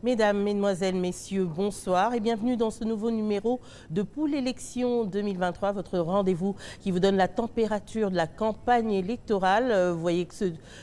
Mesdames, Mesdemoiselles, Messieurs, bonsoir et bienvenue dans ce nouveau numéro de Pool Élection 2023, votre rendez-vous qui vous donne la température de la campagne électorale. Vous voyez que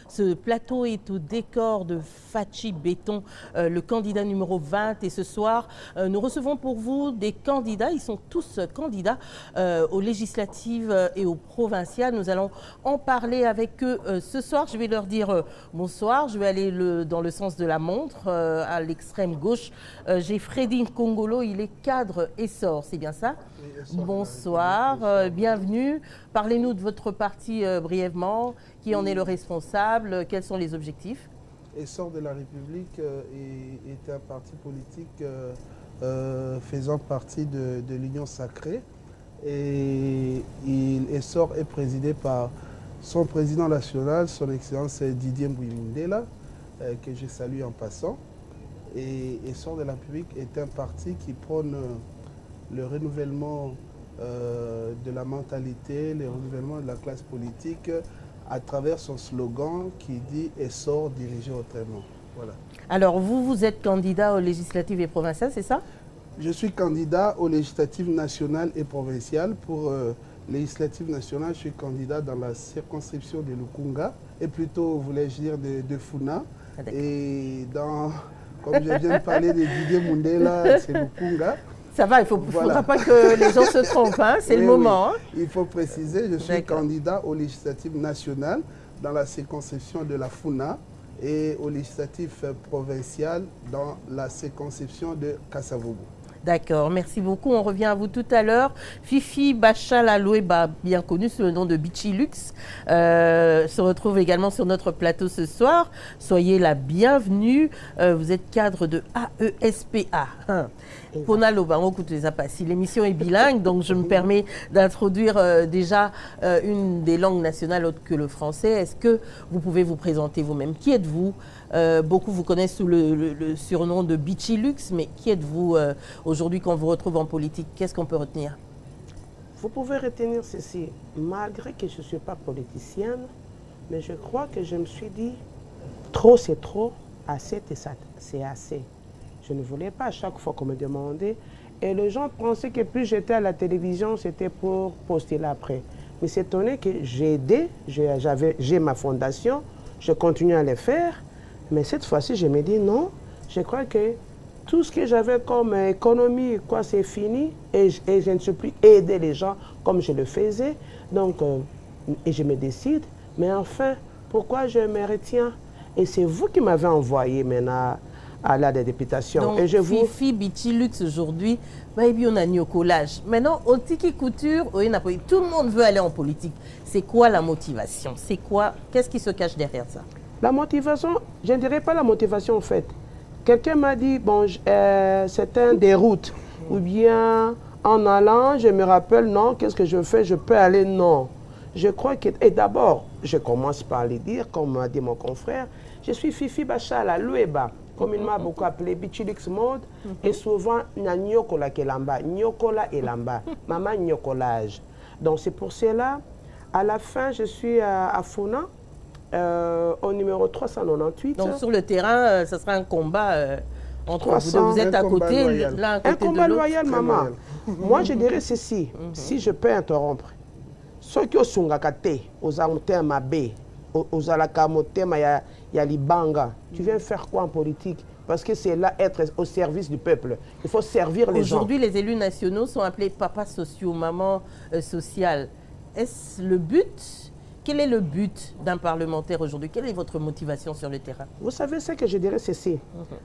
ce plateau est au décor de Fachi Béton, le candidat numéro 20. Et ce soir, nous recevons pour vous des candidats, ils sont tous candidats aux législatives et aux provinciales. Nous allons en parler avec eux ce soir. Je vais leur dire bonsoir, je vais aller dans le sens de la montre, à l'extrême gauche, j'ai Freddy Nkongolo, il est cadre Essor, c'est bien ça? Oui, bonsoir, bienvenue. Parlez-nous de votre parti brièvement, qui en est le responsable, quels sont les objectifs? Essor de la République est un parti politique faisant partie de l'Union sacrée. Et Essor est présidé par son président national, son Excellence Didier Mbouimundela, que je salue en passant. Et Essor de la République est un parti qui prône le renouvellement de la mentalité, le renouvellement de la classe politique à travers son slogan qui dit « Essor dirigé autrement ». Voilà. Alors vous êtes candidat aux législatives et provinciales, c'est ça? Je suis candidat aux législatives nationales et provinciales. Pour législatives nationales, je suis candidat dans la circonscription de Lukunga, et plutôt, voulais-je dire, de Funa. Et dans... Comme je viens de parler de Didier Mundela, c'est Lukunga. Ça va, il ne faudra pas que les gens se trompent, hein, c'est le moment. Oui. Hein. Il faut préciser, je suis candidat aux législatives nationales dans la circonscription de la Funa et aux législatives provinciales dans la circonscription de Kassavogo. D'accord, merci beaucoup. On revient à vous tout à l'heure. Fifi Bachala Loueba, bien connue sous le nom de Bichilux, se retrouve également sur notre plateau ce soir. Soyez la bienvenue. Vous êtes cadre de AESPA. Ponaloba, on écoute les appas. Si l'émission est bilingue, donc je me permets d'introduire déjà une des langues nationales autres que le français. Est-ce que vous pouvez vous présenter vous-même? Qui êtes-vous? Beaucoup vous connaissent sous le surnom de Bichilux, mais qui êtes-vous aujourd'hui quand on vous retrouve en politique? Qu'est-ce qu'on peut retenir? Vous pouvez retenir ceci, malgré que je ne suis pas politicienne, mais je crois que je me suis dit, trop c'est trop, assez c'est assez. Je ne voulais pas à chaque fois qu'on me demandait, et les gens pensaient que plus j'étais à la télévision, c'était pour poster là après. Mais c'est étonné que j'ai aidé, j'ai ma fondation, je continue à le faire, mais cette fois-ci, je me dis non, je crois que tout ce que j'avais comme économie, quoi, c'est fini, et je ne suis plus aider les gens comme je le faisais. Donc, et je me décide, mais enfin, pourquoi je me retiens? Et c'est vous qui m'avez envoyé maintenant à la députation. Donc, et je Fifi Bichilux aujourd'hui, on a au collage. Maintenant, au Tiki Couture, tout le monde veut aller en politique. C'est quoi la motivation? C'est quoi? Qu'est-ce qui se cache derrière ça? La motivation, je ne dirais pas la motivation en fait. Quelqu'un m'a dit, bon, c'est un déroute. Ou bien, en allant, je me rappelle, non, qu'est-ce que je fais? Je peux aller, non. Je crois que, et d'abord, je commence par le dire, comme m'a dit mon confrère, je suis Fifi Bachala Loueba, comme il m'a beaucoup appelé, Bichilux Mode, et souvent, na Nyokola Kelamba, Nyokola et Lamba, maman Nyokolage. Donc c'est pour cela, à la fin, je suis à Funa, au numéro 398. Donc sur le terrain, ce sera un combat entre vous. Vous êtes à côté, l'un à côté de l'autre. Un combat loyal, maman. Moi, je dirais ceci, si je peux interrompre. Ceux qui sont aux Amotema B, aux Alakamotema, il y a l'Ibanga. Tu viens faire quoi en politique? Parce que c'est là être au service du peuple. Il faut servir les gens. Aujourd'hui, les élus nationaux sont appelés papas sociaux, maman sociale. Est-ce le but? Quel est le but d'un parlementaire aujourd'hui? Quelle est votre motivation sur le terrain? Vous savez ce que je dirais, ceci.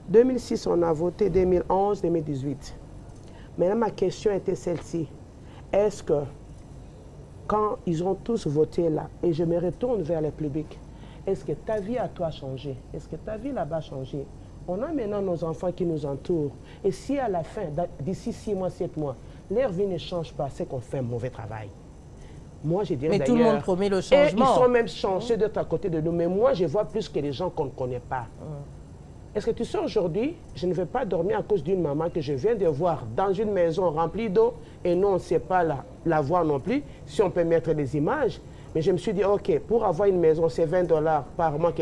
2006, on a voté, 2011, 2018. Maintenant, ma question était celle-ci. Est-ce que, quand ils ont tous voté là, et je me retourne vers le public, est-ce que ta vie à toi a changé? Est-ce que ta vie là-bas a changé? On a maintenant nos enfants qui nous entourent. Et si à la fin, d'ici 6 mois, 7 mois, leur vie ne change pas, c'est qu'on fait un mauvais travail. Moi, je dirais. Mais tout le monde promet le changement. Et ils sont même chanceux d'être à côté de nous. Mais moi, je vois plus que les gens qu'on ne connaît pas. Est-ce que tu sais, aujourd'hui, je ne vais pas dormir à cause d'une maman que je viens de voir dans une maison remplie d'eau et nous, on ne sait pas la voir non plus, si on peut mettre des images. Mais je me suis dit, OK, pour avoir une maison, c'est $20 par mois.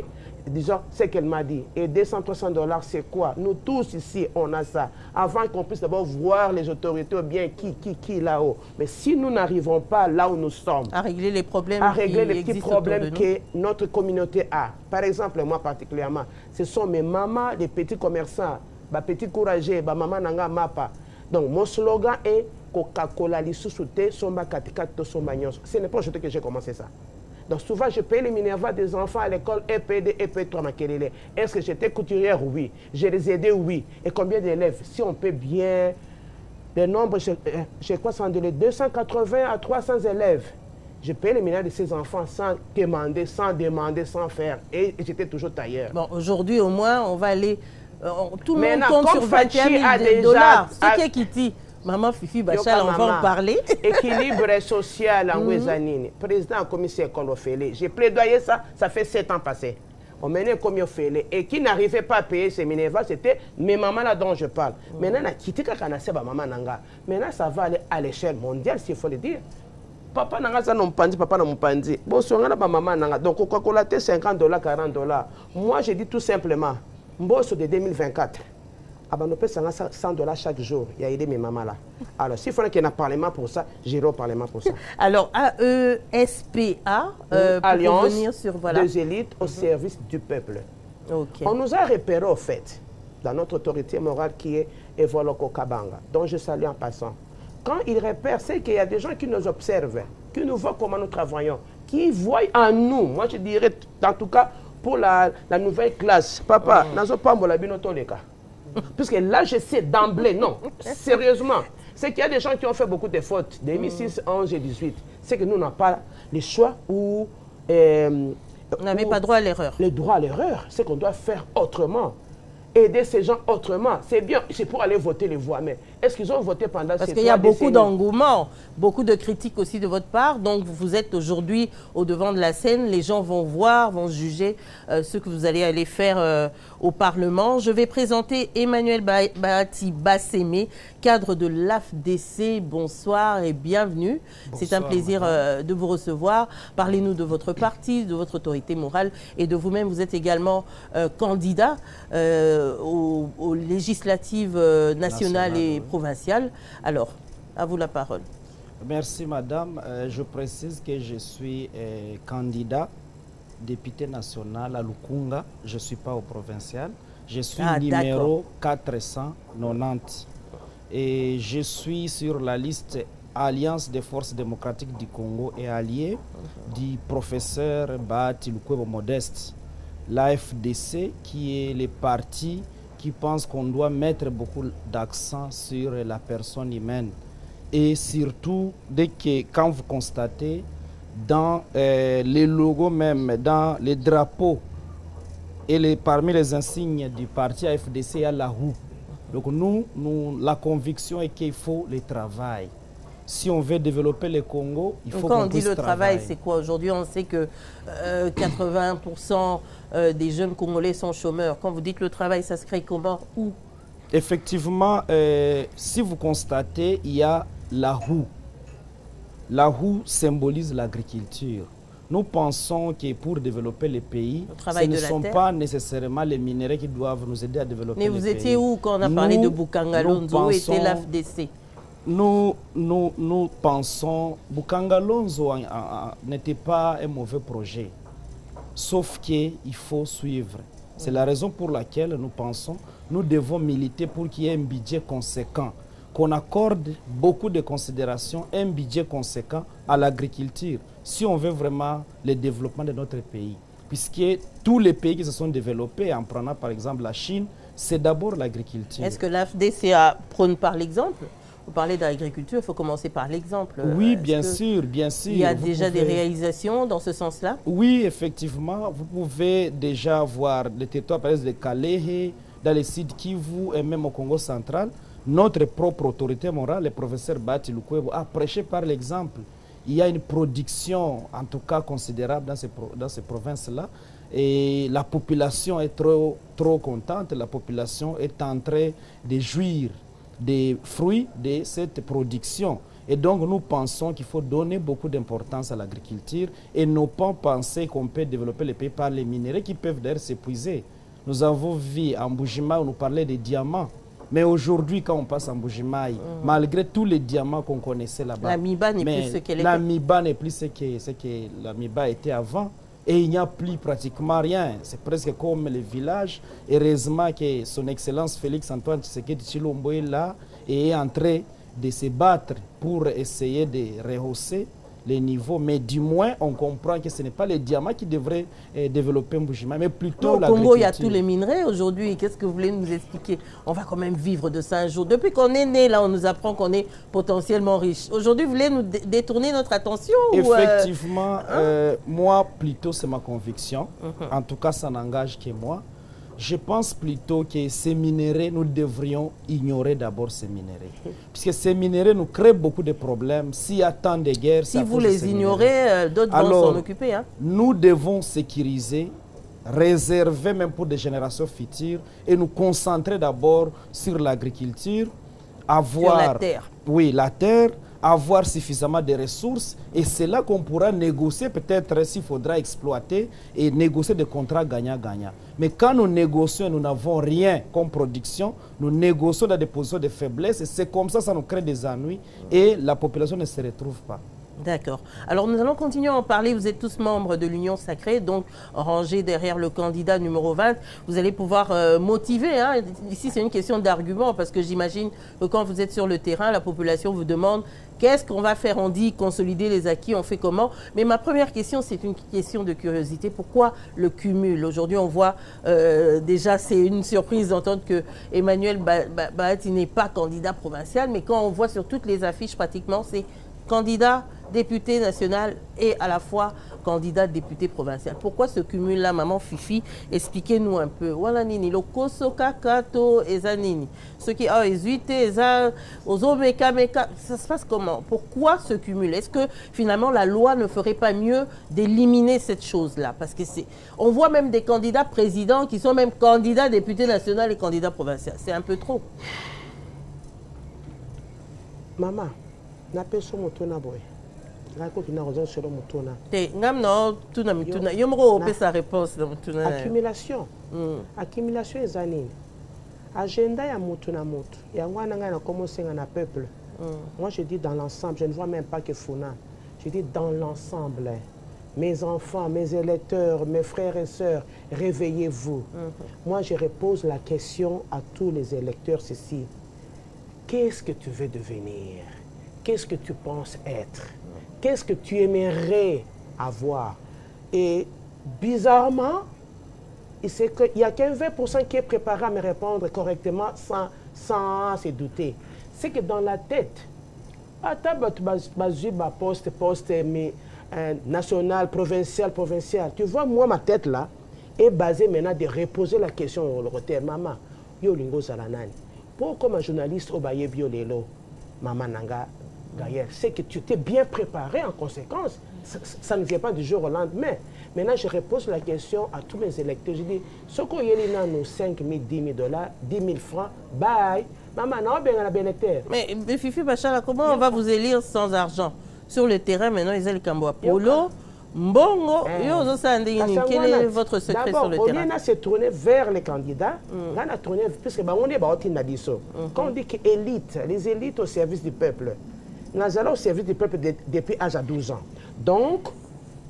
disons ce qu'elle m'a dit. Et 200-300 $, c'est quoi? Nous tous ici, on a ça. Avant qu'on puisse d'abord voir les autorités ou bien qui là-haut. Mais si nous n'arrivons pas là où nous sommes, à régler les problèmes, à régler les petits problèmes que notre communauté a. Par exemple, moi particulièrement, ce sont mes mamans, les petits commerçants, les petits courageux, ma maman nanga mapa. Donc mon slogan est Coca-Cola lissusute somba katika to somba nyonso. Ce n'est pas aujourd'hui que j'ai commencé ça. Donc souvent, je paye les minervas des enfants à l'école EPD, EP3 Makelele. Est-ce que j'étais couturière? Oui. Je les aidais? Oui. Et combien d'élèves? Si on peut bien... Le nombre, je crois, c'est de 280 à 300 élèves. Je paye les minervas de ces enfants sans demander, sans faire. Et j'étais toujours tailleur. Bon, aujourd'hui, au moins, on va aller... tout le monde maintenant, compte sur 21 000 $. C'est qui dit? Maman Fifi Bachal, on va en parler. Équilibre social en Ouezanine. Président commissaire école Ophélie. J'ai plaidoyé ça, ça fait 7 ans passés. On menait comme Ophélie. Et qui n'arrivait pas à payer ses minervas, c'était mes mamans là dont je parle. Maintenant, on a quitté maman nanga. Maintenant, ça va aller à l'échelle mondiale, s'il faut le dire. Papa nanga ça non pandi, papa non pandi. Bon, si on a maman nanga. Donc, Coca-Cola, 50 $, 40 $. Moi, je dis tout simplement, Mbosso de 2024. Ah ben, on peut 100 $ chaque jour. Il y a aidé mes mamans là. Alors, s'il faut qu'il y ait un parlement pour ça, j'irai au parlement pour ça. Alors, AESPA, Alliance pour venir sur, voilà, des élites au service du peuple. Okay. On nous a repéré au fait, dans notre autorité morale qui est Evoloko Kabanga, dont je salue en passant. Quand ils repèrent, c'est qu'il y a des gens qui nous observent, qui nous voient comment nous travaillons, qui voient en nous, moi je dirais, en tout cas, pour la nouvelle classe, papa, n'azo pas molabino toleka. Puisque là, je sais d'emblée, non, sérieusement, c'est qu'il y a des gens qui ont fait beaucoup de fautes, 2006, 11 et 18. C'est que nous n'avons pas le choix ou... on n'avait pas droit à l'erreur. Le droit à l'erreur, c'est qu'on doit faire autrement. Aider ces gens autrement. C'est bien, c'est pour aller voter les voix. Mais est-ce qu'ils ont voté pendant ces 3 décennies? Parce qu'il y a beaucoup d'engouement, beaucoup de critiques aussi de votre part. Donc vous êtes aujourd'hui au devant de la scène. Les gens vont voir, vont juger ce que vous allez aller faire au Parlement. Je vais présenter Emmanuel Bahati Bassémé, cadre de l'AFDC. Bonsoir et bienvenue. C'est un plaisir de vous recevoir. Parlez-nous de votre parti, de votre autorité morale et de vous-même. Vous êtes également candidat aux législatives nationales et provinciales. Alors, à vous la parole. Merci madame. Je précise que je suis candidat député national à Lukunga. Je ne suis pas au provincial. Je suis numéro 490. Et je suis sur la liste Alliance des forces démocratiques du Congo et allié du professeur Bahati Lukwebo Modeste. L'AFDC qui est le parti qui pense qu'on doit mettre beaucoup d'accent sur la personne humaine. Et surtout, quand vous constatez dans les logos même, dans les drapeaux et parmi les insignes du parti AFDC, il y a la roue. Donc la conviction est qu'il faut le travail. Si on veut développer le Congo, il faut qu'on puisse travailler. Quand on dit le travail, c'est quoi? Aujourd'hui, on sait que 80% des jeunes Congolais sont chômeurs. Quand vous dites le travail, ça se crée comment? Où? Effectivement, si vous constatez, il y a la roue. La roue symbolise l'agriculture. Nous pensons que pour développer les pays, ce ne sont pas nécessairement les minéraux qui doivent nous aider à développer les pays. Mais vous étiez où quand on a parlé de Bukangalonzo? Où était l'AFDC? Nous pensons que Bukangalonzo n'était pas un mauvais projet, sauf qu'il faut suivre. C'est la raison pour laquelle nous pensons que nous devons militer pour qu'il y ait un budget conséquent, qu'on accorde beaucoup de considération, un budget conséquent à l'agriculture, si on veut vraiment le développement de notre pays. Puisque tous les pays qui se sont développés, en prenant par exemple la Chine, c'est d'abord l'agriculture. Est-ce que l'AFDC prône par l'exemple? Vous parlez d'agriculture, il faut commencer par l'exemple. Oui, bien sûr, bien sûr. Il y a déjà des réalisations dans ce sens-là? Oui, effectivement. Vous pouvez déjà voir les territoires, par exemple, de Kalehe, dans les sites Kivu et même au Congo central. Notre propre autorité morale, le professeur Bahati Lukwebo, a prêché par l'exemple. Il y a une production, en tout cas considérable dans ces provinces-là. Et la population est trop contente. La population est en train de jouir des fruits de cette production. Et donc, nous pensons qu'il faut donner beaucoup d'importance à l'agriculture et ne pas penser qu'on peut développer le pays par les minéraux qui peuvent d'ailleurs s'épuiser. Nous avons vu en Mbuji-Mayi, on nous parlait des diamants. Mais aujourd'hui, quand on passe en Mbuji-Mayi, malgré tous les diamants qu'on connaissait là-bas, la Miba n'est plus ce qu'elle était. La Miba n'est plus ce que la Miba était avant. Et il n'y a plus pratiquement rien. C'est presque comme les villages. Heureusement que son Excellence Félix Antoine Tshisekedi Tshilombo est là et est en train de se battre pour essayer de rehausser les niveaux. Mais du moins, on comprend que ce n'est pas les diamants qui devraient développer Mbuji-Mayi, mais plutôt l'agriculture. Au Congo, il y a tous les minerais aujourd'hui. Qu'est-ce que vous voulez nous expliquer? On va quand même vivre de ça un jour. Depuis qu'on est né, là, on nous apprend qu'on est potentiellement riche. Aujourd'hui, vous voulez nous détourner notre attention? Effectivement, moi, plutôt, c'est ma conviction. En tout cas, ça n'engage que moi. Je pense plutôt que ces minéraux, nous devrions ignorer d'abord ces minéraux. Puisque ces minéraux nous créent beaucoup de problèmes. S'il y a tant de guerres... Si vous les ignorez, d'autres vont s'en occuper. Hein? Nous devons sécuriser, réserver même pour des générations futures et nous concentrer d'abord sur l'agriculture, avoir... Sur la terre. Oui, la terre, avoir suffisamment de ressources et c'est là qu'on pourra négocier peut-être s'il faudra exploiter et négocier des contrats gagnant-gagnant. Mais quand nous négocions, nous n'avons rien comme production, nous négocions dans des positions de faiblesse et c'est comme ça nous crée des ennuis et la population ne se retrouve pas. D'accord. Alors nous allons continuer à en parler. Vous êtes tous membres de l'Union Sacrée, donc rangés derrière le candidat numéro 20. Vous allez pouvoir motiver. Hein. Ici, c'est une question d'argument parce que j'imagine que quand vous êtes sur le terrain, la population vous demande qu'est-ce qu'on va faire. On dit consolider les acquis, on fait comment? Mais ma première question, c'est une question de curiosité. Pourquoi le cumul? Aujourd'hui, on voit déjà, c'est une surprise d'entendre que Emmanuel Bahati n'est pas candidat provincial, mais quand on voit sur toutes les affiches, pratiquement, c'est candidat député national et à la fois candidat député provincial. Pourquoi ce cumul-là, maman Fifi? Expliquez-nous un peu. Voilà nini, le kosoka kato ezanini. Ceux qui ont hésité, meka, ça se passe comment? Pourquoi ce cumul? Est-ce que finalement la loi ne ferait pas mieux d'éliminer cette chose-là? Parce que on voit même des candidats présidents qui sont même candidats députés national et candidats provincial. C'est un peu trop. Maman, n'a pas son moto na boy. Accumulation. Accumulation est anine. Agenda ya moto na moto. Ya ngwana na commencer na peuple. Moi je dis dans l'ensemble, je ne vois même pas que Funa. Je dis dans l'ensemble. Mes enfants, mes électeurs, mes frères et sœurs, réveillez-vous. Moi je repose la question à tous les électeurs ceci. Qu'est-ce que tu veux devenir? Qu'est-ce que tu penses être? Qu'est-ce que tu aimerais avoir? Et bizarrement, il n'y a qu'un 20% qui est préparé à me répondre correctement sans se douter. C'est que dans la tête, poste national, provincial. Tu vois, moi, ma tête là est basée maintenant de reposer la question au côté. Maman, yo lingo zalanani. Pour comme un journaliste au Baye Biolelo, maman nanga. C'est que tu t'es bien préparé en conséquence. Ça ne vient pas du jour au lendemain. Maintenant, je repose la question à tous mes électeurs. Je dis, ce qu'on y a nous 5 000, 10 000 dollars, 10 000 francs, bye. Maman, non, bien la électeur. Mais Fifi Bachala, comment on va vous élire sans argent? Sur le terrain, maintenant, ils ont le Camboa Polo. Mbongo, quel est votre secret sur le terrain? On a se tourné vers les candidats, on a tourné, puisque on est quand on dit que élite, les élites au service du peuple, nous allons au service du peuple depuis l'âge de 12 ans. Donc,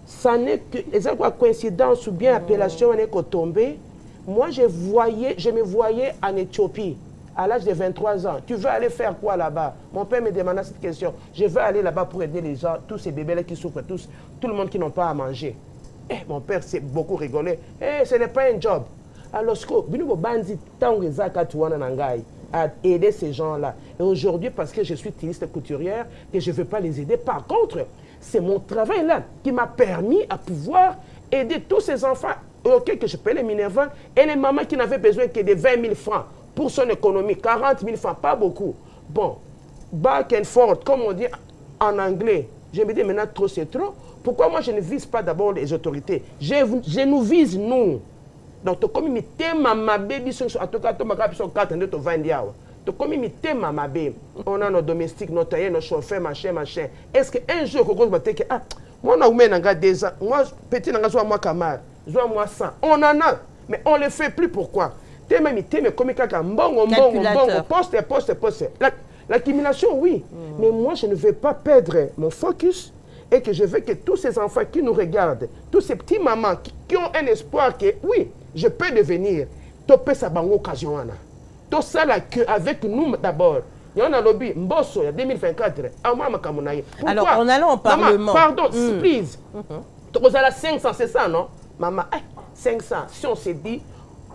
ça n'est que une coïncidence ou bien appellation, on est tombé. Moi, je me voyais en Éthiopie à l'âge de 23 ans. Tu veux aller faire quoi là-bas? Mon père me demandait cette question. Je veux aller là-bas pour aider les gens, tous ces bébés-là qui souffrent, tout le monde qui n'ont pas à manger. Mon père s'est beaucoup rigolé. Ce n'est pas un job. Alors, à aider ces gens-là. Et aujourd'hui, parce que je suis styliste couturière, que je ne veux pas les aider. Par contre, c'est mon travail là qui m'a permis à pouvoir aider tous ces enfants auxquels que je paie les minervols et les mamans qui n'avaient besoin que de 20 000 francs pour son économie, 40 000 francs, pas beaucoup. Bon, back and forth, comme on dit en anglais, je me dis maintenant trop c'est trop. Pourquoi moi je ne vise pas d'abord les autorités? Je nous vise nous. Donc, comme il ma baby, en tout cas, tu m'as 4 ans de 20 ans. Comme mitema mabe, on a nos domestiques, nos tailleurs, nos chauffeurs, machin. Est-ce qu'un jour, on va dire que moi, on a des ans, moi, petit, on a moi, Kamar, moi, 100. On en a, mais on ne le fait plus. Pourquoi? Tema mitema, comme quelqu'un, bon, poste. L'accumulation, oui. Mais moi, je ne veux pas perdre mon focus et que je veux que tous ces enfants qui nous regardent, tous ces petits mamans qui ont un espoir que, oui, je peux devenir, topé sa bango occasion. Tout ça là, avec nous d'abord. Il y a un lobby, Mbosso, il y a 2024. Alors, en allant au Parlement. Maman, pardon, please. Tu as 500, c'est ça, non? Maman, 500, si on se dit,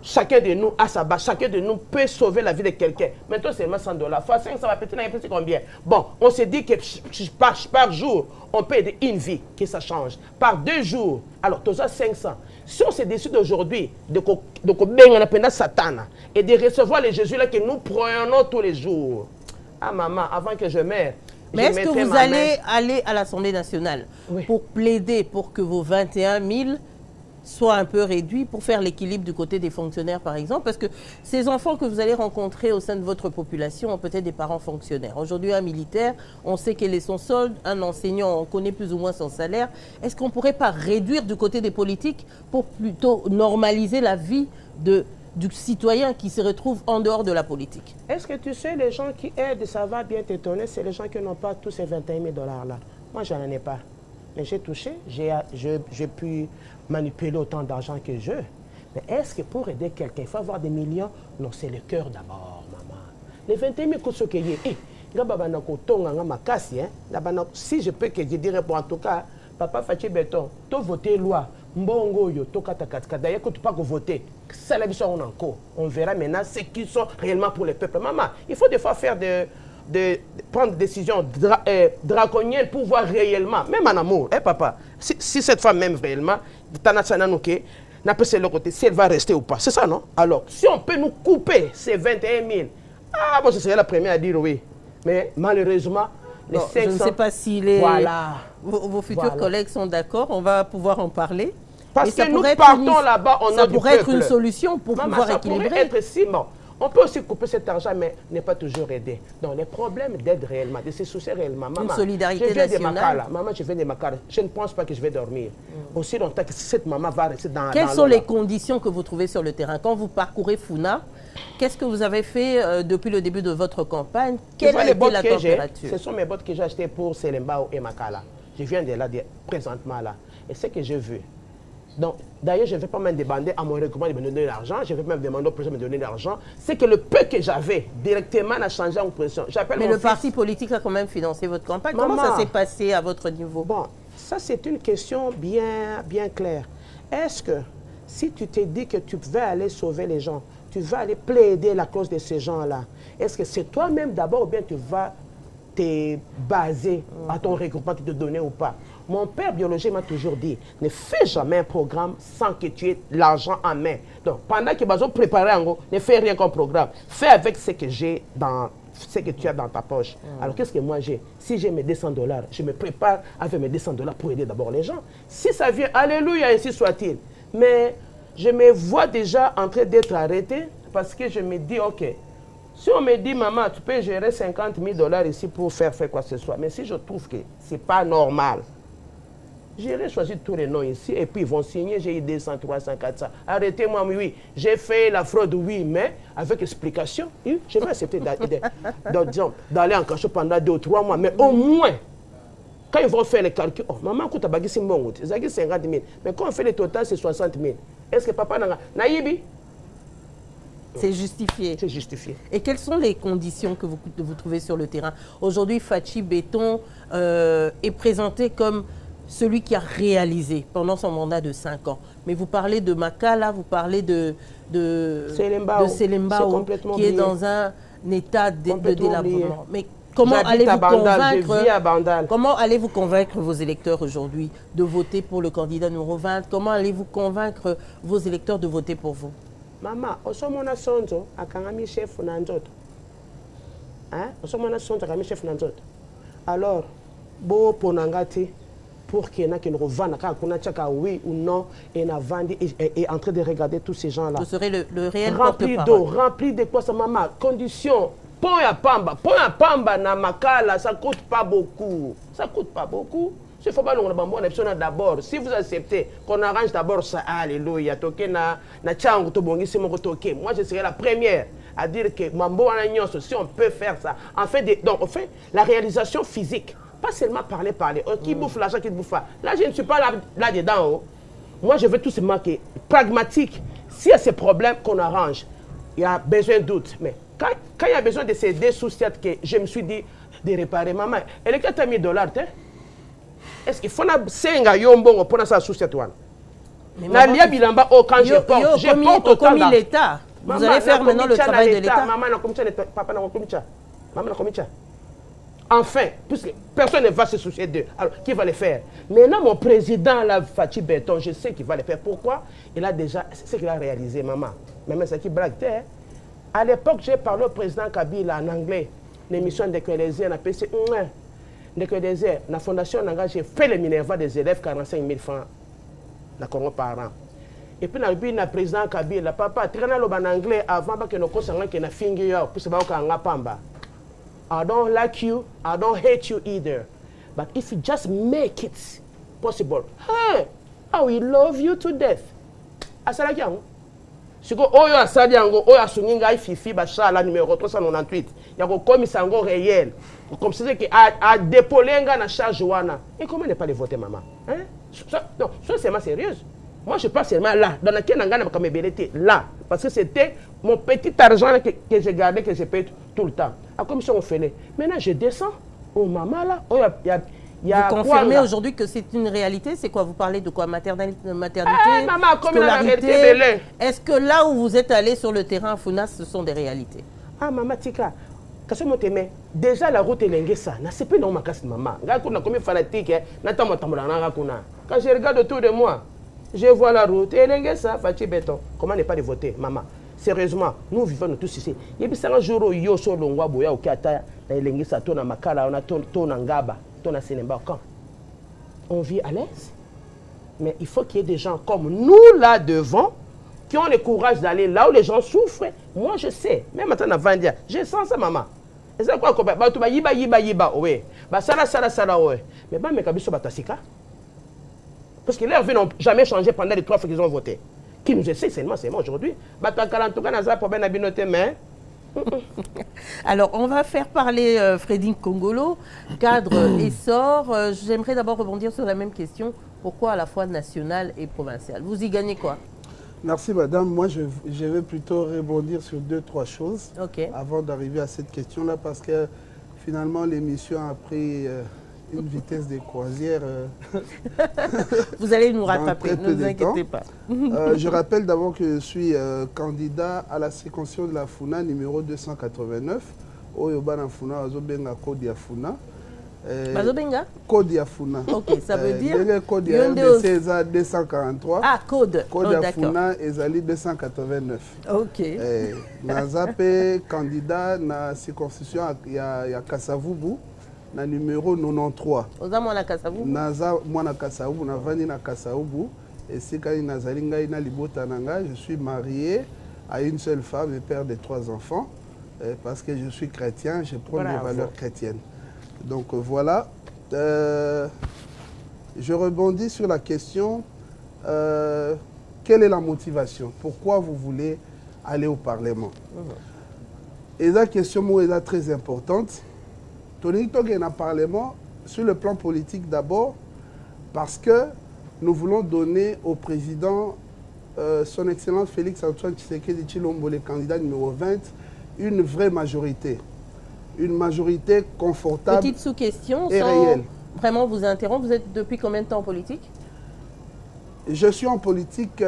chacun de nous a sa base, chacun de nous peut sauver la vie de quelqu'un. Maintenant, c'est $100. Fois 500, ça va peut-être c'est combien? Bon, on se dit que par jour, on peut aider une vie, que ça change. Par 2 jours, alors, tu as 500. Si on se décide aujourd'hui de bien Satan et de recevoir les Jésus là que nous prenons tous les jours. Ah maman, avant que je meure. Mais est-ce que vous allez aller à l'Assemblée nationale pour plaider pour que vos 21 000 soient un peu réduits pour faire l'équilibre du côté des fonctionnaires, par exemple? Parce que ces enfants que vous allez rencontrer au sein de votre population ont peut-être des parents fonctionnaires. Aujourd'hui, un militaire, on sait quel est son solde. Un enseignant, on connaît plus ou moins son salaire. Est-ce qu'on ne pourrait pas réduire du côté des politiques pour plutôt normaliser la vie du citoyen qui se retrouve en dehors de la politique? Est-ce que tu sais, les gens qui aident, ça va bien t'étonner, c'est les gens qui n'ont pas tous ces 21 000 $ là. Moi, je n'en ai pas. Mais j'ai touché, j'ai pu manipuler autant d'argent que je. Mais est-ce que pour aider quelqu'un, il faut avoir des millions? Non, c'est le cœur d'abord, maman. Les 21 000 coups que si je peux que je dirais, en tout cas, Papa Fachi Béton, tu as voté loi, Mbongo yo, tu as d'ailleurs que tu pas voter. C'est la vision encore. On verra maintenant ce qui sont réellement pour le peuple. Maman, il faut des fois faire prendre des décisions draconiennes pour voir réellement, même en amour, papa, si cette femme m'aime réellement, si elle va rester ou pas, c'est ça, non? Alors, si on peut nous couper ces 21 000, moi je serais la première à dire oui, mais malheureusement, les 500... Je ne sais pas si vos futurs collègues sont d'accord, on va pouvoir en parler. Parce que nous partons là-bas, ça pourrait être une solution pour pouvoir équilibrer. Ça pourrait être si, bon. On peut aussi couper cet argent, mais n'est pas toujours aider. Donc, les problèmes d'aide réellement, de se soucier réellement. Maman, une solidarité je viens nationale. De Makala. Maman, je viens de Makala. Je ne pense pas que je vais dormir. Aussi longtemps que cette maman va rester dans Quelles sont les conditions que vous trouvez sur le terrain? Quand vous parcourez Funa, qu'est-ce que vous avez fait depuis le début de votre campagne? Quelle a été la température? Ce sont mes bottes que j'ai achetées pour Selembao et Makala. Je viens de là, présentement là. Et ce que je veux. Donc, d'ailleurs, je ne vais pas même demander à mon regroupement de me donner de l'argent. Je vais même demander au président de me donner de l'argent. C'est que le peu que j'avais directement a changé en pression. Mais le parti politique a quand même financé votre campagne. Maman, comment ça s'est passé à votre niveau? Bon, ça c'est une question bien claire. Est-ce que si tu te dis que tu vas aller sauver les gens, tu vas aller plaider la cause de ces gens-là, est-ce que c'est toi-même d'abord ou bien tu vas te baser à ton regroupement de te donner ou pas? Mon père biologiste m'a toujours dit, ne fais jamais un programme sans que tu aies l'argent en main. Donc, pendant que tu prépares, ne fais rien comme programme. Fais avec ce que j'ai ce que tu as dans ta poche. Alors, qu'est-ce que moi j'ai? Si j'ai mes $200, je me prépare avec mes $200 pour aider d'abord les gens. Si ça vient, alléluia, ainsi soit-il. Mais je me vois déjà en train d'être arrêté parce que je me dis, ok, si on me dit, maman, tu peux gérer 50 000 $ ici pour faire quoi que ce soit. Mais si je trouve que ce n'est pas normal, j'irai choisir tous les noms ici et puis ils vont signer, j'ai eu 200, 300, 400. Arrêtez-moi, oui, j'ai fait la fraude, oui, mais avec explication, oui, je vais accepter d'aller en cachot pendant 2 ou 3 mois. Mais au moins, quand ils vont faire les calculs, oh, maman, quand tu as c'est bon, tu as 50 000. Mais quand on fait le total, c'est 60 000. Est-ce que papa n'a Naïbi? C'est justifié. C'est justifié. Et quelles sont les conditions que vous trouvez sur le terrain? Aujourd'hui, Fachi Béton est présenté comme celui qui a réalisé pendant son mandat de 5 ans. Mais vous parlez de Makala, vous parlez de Selembao qui est dans un état de délabrement. Mais comment allez-vous convaincre vos électeurs aujourd'hui de voter pour le candidat numéro 20? Comment allez-vous convaincre vos électeurs de voter pour vous? Maman, osomona sonzo akangami chef nanzoto. Hein? Osomona sonzo akangami chef nanzoto. Alors, bo ponangati pour qu'il y en a qui nous revendent, oui ou non, et en train de regarder tous ces gens-là. Vous serez le réel rempli d'eau, rempli de quoi ça, maman? Conditions pont à Pamba, na Makala, ça coûte pas beaucoup. Ça coûte pas beaucoup. Il faut pas nous d'abord. Si vous acceptez qu'on arrange d'abord ça, alléluia, moi je serai la première à dire que si on peut faire ça. Donc on fait la réalisation physique. Pas seulement parler. Qui bouffe l'argent, qui bouffe pas. Là, je ne suis pas là-dedans. Moi, je veux tout simplement que pragmatique. S'il y a ces problèmes qu'on arrange, il y a besoin de doute. Mais quand il y a besoin de ces deux soucis que je me suis dit de réparer, maman, elle est $4 000, est-ce qu'il faut que senga yombo pour ça souci toi? Na lia bilamba quand je porte autant l'État. Vous allez faire maintenant le travail de l'État. Maman na komicha, papa na komicha. Maman na komicha. Enfin, puisque personne ne va se soucier d'eux. Alors, qui va le faire? Maintenant, mon président, là, Fatih Béton, je sais qu'il va le faire. Pourquoi? Il a déjà, c'est ce qu'il a réalisé, maman. Même c'est qui braque. À l'époque, j'ai parlé au président Kabila en anglais. L'émission de Kwelezé, on a passé de Kwelezé. La fondation, j'ai fait le Minerva des élèves, 45 000 francs par an. Et puis, le président Kabila, papa, tu as en anglais avant que nous consommons que nous fingions, puis c'est pas qu'on pamba. I don't like you, I don't hate you either. But if you just make it possible, hey, I will love you to death. Asala kiango. Siko oyo asali yango, oyo asuninga ififi bashala numéro 398. Yako komisa yango réel. Comme c'est que a dépolenga na charge wana. Et comment ne pas les voter, maman? Hein? Non, sois seulement sérieuse. Moi, je passe seulement là, dans laquelle on gagne comme ébélité, là. Parce que c'était mon petit argent que j'ai gardé, que je paye tout le temps. À commission, on fait. Maintenant, je descends. Oh, maman, là. Oh, y a vous confirmez aujourd'hui que c'est une réalité? C'est quoi? Vous parlez de quoi? Maternité, maman, comme la réalité, est-ce que là où vous êtes allé sur le terrain à Founas, ce sont des réalités? Ah, maman, Tika. Déjà, la route est linguée, ça. C'est plus non, ma casse, maman. Quand je regarde autour de moi, je vois la route, et ça, Fatih Béton. Comment ne pas de voter, maman? Sérieusement, nous vivons tous ici. Il y a un jour où il y a un jour où il y a un jour on vit à l'aise. Mais il faut qu'il y ait des gens comme nous là devant qui ont le courage d'aller là où les gens souffrent. Moi, je sais. Même maintenant, avant dire, je sens ça, maman. Et c'est quoi? Mais bah, mais kabiso batasika. Parce que leurs vies n'ont jamais changé pendant les 3 fois qu'ils ont voté. Qui nous essaie seulement, c'est moi aujourd'hui. Alors, on va faire parler Fredine Kongolo, cadre essor. J'aimerais d'abord rebondir sur la même question. Pourquoi à la fois nationale et provinciale? Vous y gagnez quoi? Merci madame. Moi, je vais plutôt rebondir sur 2-3 choses avant d'arriver à cette question-là parce que finalement, l'émission a pris une vitesse de croisière. Vous allez nous rattraper, ne vous inquiétez pas. Je rappelle d'abord que je suis candidat à la circonscription de la Funa numéro 289. Oyobana Funa, Azobenga Kodi Funa. Bazobenga Kodi Funa. Ok, ça veut dire Kodi RDC 243. Ah, code. Kodi Funa Ezali 289. Ok. Nazape candidat na circonscription ya Kasavubu. Na numéro 93. Oza mwana Kasavubu. Naza mwana Kasavubu, na vandi na Kasavubu. Et c'est quand nazali ngai na libota nanga, je suis marié à une seule femme et père de 3 enfants. Parce que je suis chrétien, je prends des valeurs chrétiennes. Donc voilà. Je rebondis sur la question. Quelle est la motivation? Pourquoi vous voulez aller au Parlement? Et la question est très importante. Tony Togue est dans le Parlement sur le plan politique d'abord parce que nous voulons donner au président son Excellence Félix Antoine Tshisekedi Tshilombo, le candidat numéro 20, une vraie majorité. Une majorité confortable. Petite sous-question, et sans réelle. Vraiment vous interrompre, vous êtes depuis combien de temps en politique? Je suis en politique,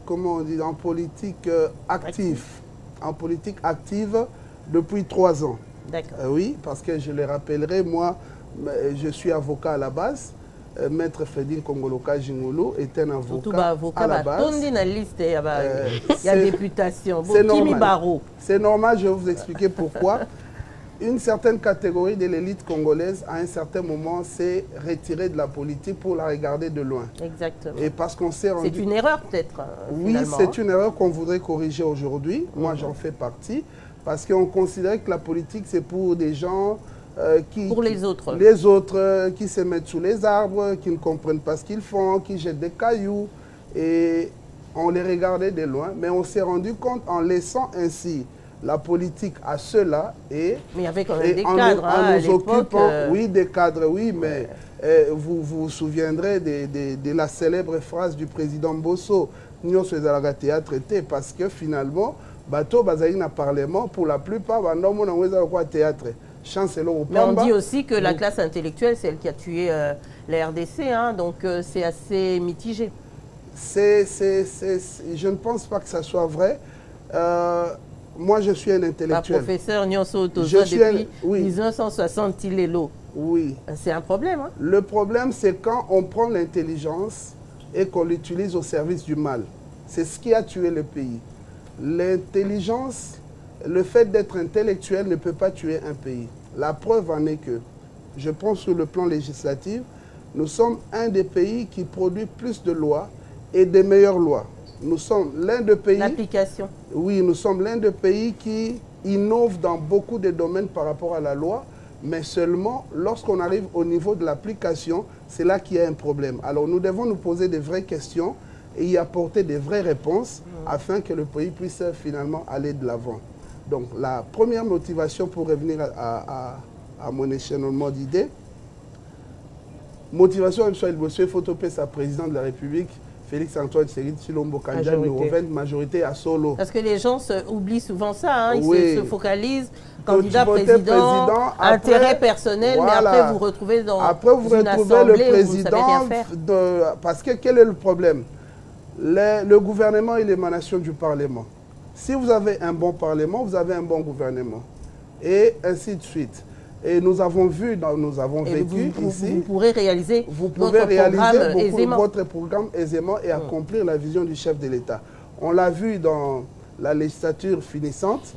comment on dit, en politique active. En politique active depuis 3 ans. D'accord. Oui, parce que je le rappellerai, moi, je suis avocat à la base. Maître Fredine Kongoloka Jingolo est un avocat à la base. Il y a députation. C'est normal. C'est normal, je vais vous expliquer pourquoi. Une certaine catégorie de l'élite congolaise, à un certain moment, s'est retirée de la politique pour la regarder de loin. Exactement. Et parce qu'on s'est rendu... C'est une erreur peut-être. Oui, c'est une erreur qu'on voudrait corriger aujourd'hui. Moi, j'en fais partie. Parce qu'on considérait que la politique, c'est pour des gens pour les autres. Les autres qui se mettent sous les arbres, qui ne comprennent pas ce qu'ils font, qui jettent des cailloux. Et on les regardait de loin, mais on s'est rendu compte en laissant ainsi la politique à ceux-là mais il y avait quand même des cadres en nous occupant, oui, des cadres, oui, mais vous vous souviendrez de la célèbre phrase du président Bosso, nous sommes à la théâtre, parce que finalement, bateau bazali na parlement, pour la plupart, théâtre. Mais on dit aussi que la classe intellectuelle, c'est elle qui a tué la RDC, hein, donc c'est assez mitigé. Je ne pense pas que ça soit vrai. Moi, je suis un intellectuel. Professeur Nyonso Tozo, depuis 1960, il est l'eau. Oui. C'est un problème. Hein? Le problème, c'est quand on prend l'intelligence et qu'on l'utilise au service du mal. C'est ce qui a tué le pays. L'intelligence, le fait d'être intellectuel ne peut pas tuer un pays. La preuve en est que, je pense sur le plan législatif, nous sommes un des pays qui produit plus de lois et des meilleures lois. Nous sommes l'un des pays... L'application. Oui, nous sommes l'un des pays qui innove dans beaucoup de domaines par rapport à la loi, mais seulement lorsqu'on arrive au niveau de l'application, c'est là qu'il y a un problème. Alors nous devons nous poser des vraies questions et y apporter des vraies réponses afin que le pays puisse finalement aller de l'avant. Donc la première motivation pour revenir à mon échelonnement d'idées, motivation, M. Photopé, sa président de la République, Félix-Antoine Tshisekedi Tshilombo, candidat numéro 20, majorité à Solo. Parce que les gens oublient souvent ça, hein, oui. Ils se focalisent, candidat président, intérêt personnel, voilà. Mais après vous retrouvez dans une assemblée le où vous ne savez rien faire. Parce que quel est le problème? Le gouvernement est l'émanation du Parlement. Si vous avez un bon Parlement, vous avez un bon gouvernement. Et ainsi de suite. Et nous avons vu, nous avons vécu ici. Vous pourrez réaliser votre programme aisément et accomplir la vision du chef de l'État. On l'a vu dans la législature finissante.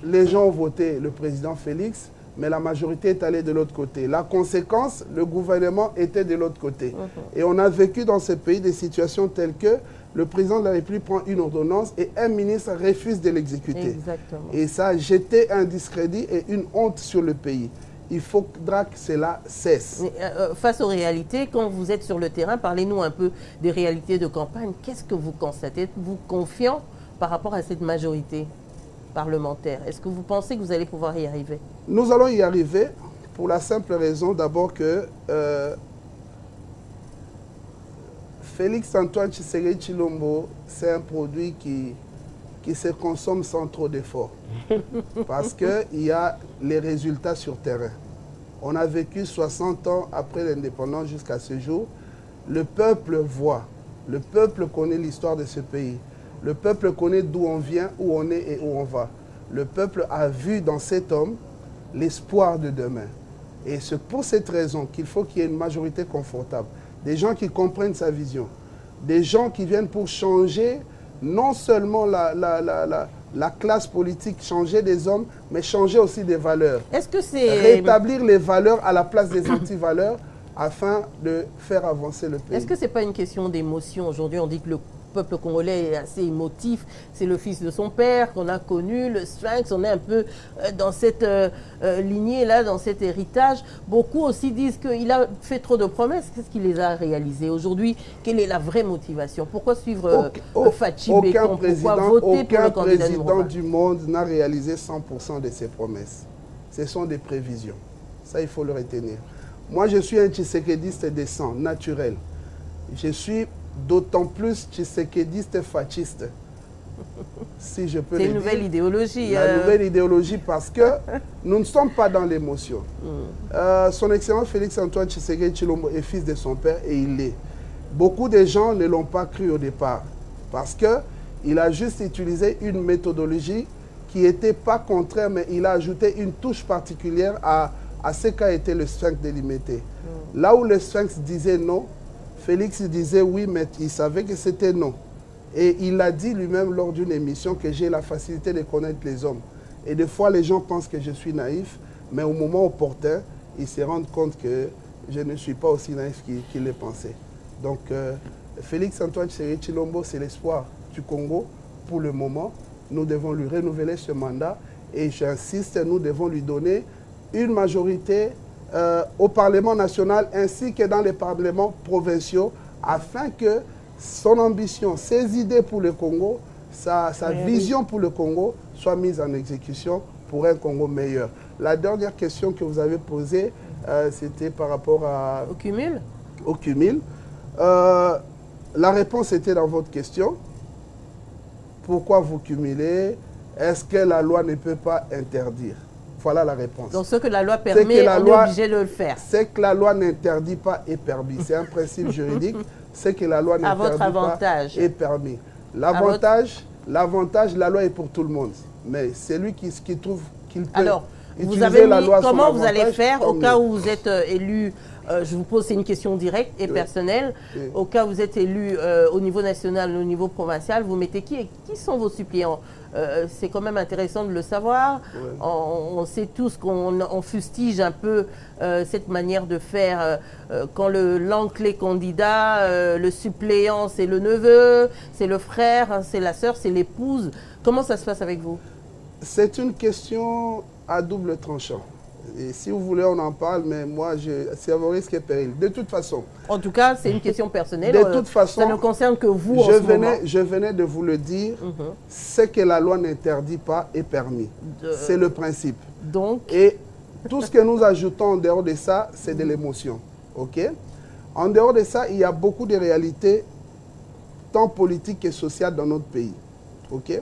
Les gens ont voté le président Félix, mais la majorité est allée de l'autre côté. La conséquence, le gouvernement était de l'autre côté. Et on a vécu dans ce pays des situations telles que le président de la République prend une ordonnance et un ministre refuse de l'exécuter. Et ça a jeté un discrédit et une honte sur le pays. Il faudra que cela cesse. Mais, face aux réalités, quand vous êtes sur le terrain, parlez-nous un peu des réalités de campagne. Qu'est-ce que vous constatez? Êtes-vous confiant par rapport à cette majorité parlementaire? Est-ce que vous pensez que vous allez pouvoir y arriver? Nous allons y arriver pour la simple raison d'abord que Félix-Antoine Tshisekedi Tshilombo, c'est un produit qui se consomme sans trop d'efforts. Parce qu'il y a les résultats sur terrain. On a vécu 60 ans après l'indépendance jusqu'à ce jour. Le peuple voit, le peuple connaît l'histoire de ce pays. Le peuple connaît d'où on vient, où on est et où on va. Le peuple a vu dans cet homme l'espoir de demain. Et c'est pour cette raison qu'il faut qu'il y ait une majorité confortable. Des gens qui comprennent sa vision, des gens qui viennent pour changer non seulement la classe politique, changer des hommes, mais changer aussi des valeurs. Est-ce que c'est... Rétablir les valeurs à la place des anti-valeurs afin de faire avancer le pays. Est-ce que ce n'est pas une question d'émotion? Aujourd'hui, on dit que le peuple congolais est assez émotif. C'est le fils de son père qu'on a connu, le Sphinx. On est un peu dans cette lignée-là, dans cet héritage. Beaucoup aussi disent qu'il a fait trop de promesses. Qu'est-ce qu'il les a réalisées? Aujourd'hui, quelle est la vraie motivation? Pourquoi suivre Fachi Beton? Pourquoi voter pour le candidat numéro 1? Aucun président du monde n'a réalisé 100% de ses promesses. Ce sont des prévisions. Ça, il faut le retenir. Moi, je suis un tshisekédiste de sang, naturel. Je suis d'autant plus tshisekédiste fasciste, si je peux le dire. C'est une nouvelle idéologie. La nouvelle idéologie parce que nous ne sommes pas dans l'émotion. Son Excellence Félix-Antoine Tshisekedi Tshilombo est fils de son père et il l'est. Beaucoup de gens ne l'ont pas cru au départ parce qu'il a juste utilisé une méthodologie qui n'était pas contraire, mais il a ajouté une touche particulière à ce qu'a été le Sphinx délimité. Là où le Sphinx disait non, Félix disait oui, mais il savait que c'était non. Et il a dit lui-même lors d'une émission que j'ai la facilité de connaître les hommes. Et des fois, les gens pensent que je suis naïf, mais au moment opportun, ils se rendent compte que je ne suis pas aussi naïf qu'ils le pensaient. Donc, Félix-Antoine Tshisekedi Tshilombo, c'est l'espoir du Congo pour le moment. nous devons lui renouveler ce mandat et j'insiste, nous devons lui donner une majorité au Parlement national ainsi que dans les parlements provinciaux afin que son ambition, ses idées pour le Congo, sa vision pour le Congo soient mises en exécution pour un Congo meilleur. La dernière question que vous avez posée, c'était par rapport au cumul. Au cumul. La réponse était dans votre question. Pourquoi vous cumulez? Est-ce que la loi ne peut pas interdire? Voilà la réponse. Donc ce que la loi permet, on est obligé de le faire. Ce que la loi n'interdit pas est permis. C'est un principe juridique. Ce que la loi n'interdit pas est permis. L'avantage, la loi est pour tout le monde. Mais c'est lui qui trouve qu'il peut utiliser la loi. Comment vous allez faire au cas où vous êtes élu? Je vous pose, c'est une question directe et personnelle. Oui. Au cas où vous êtes élu au niveau national, au niveau provincial, vous mettez qui et qui sont vos suppléants? C'est quand même intéressant de le savoir. Oui. On sait tous qu'on fustige un peu cette manière de faire quand l'oncle est candidat, le suppléant c'est le neveu, c'est le frère, c'est la sœur, c'est l'épouse. Comment ça se passe avec vous? C'est une question à double tranchant. Et si vous voulez, on en parle, mais moi, c'est à vos risques et périls. De toute façon. En tout cas, c'est une question personnelle. De toute façon, ça ne concerne que vous je venais de vous le dire. Ce que la loi n'interdit pas est permis. C'est le principe. Donc. Et tout ce que nous ajoutons en dehors de ça, c'est de l'émotion. OK? En dehors de ça, il y a beaucoup de réalités, tant politiques que sociales dans notre pays. OK?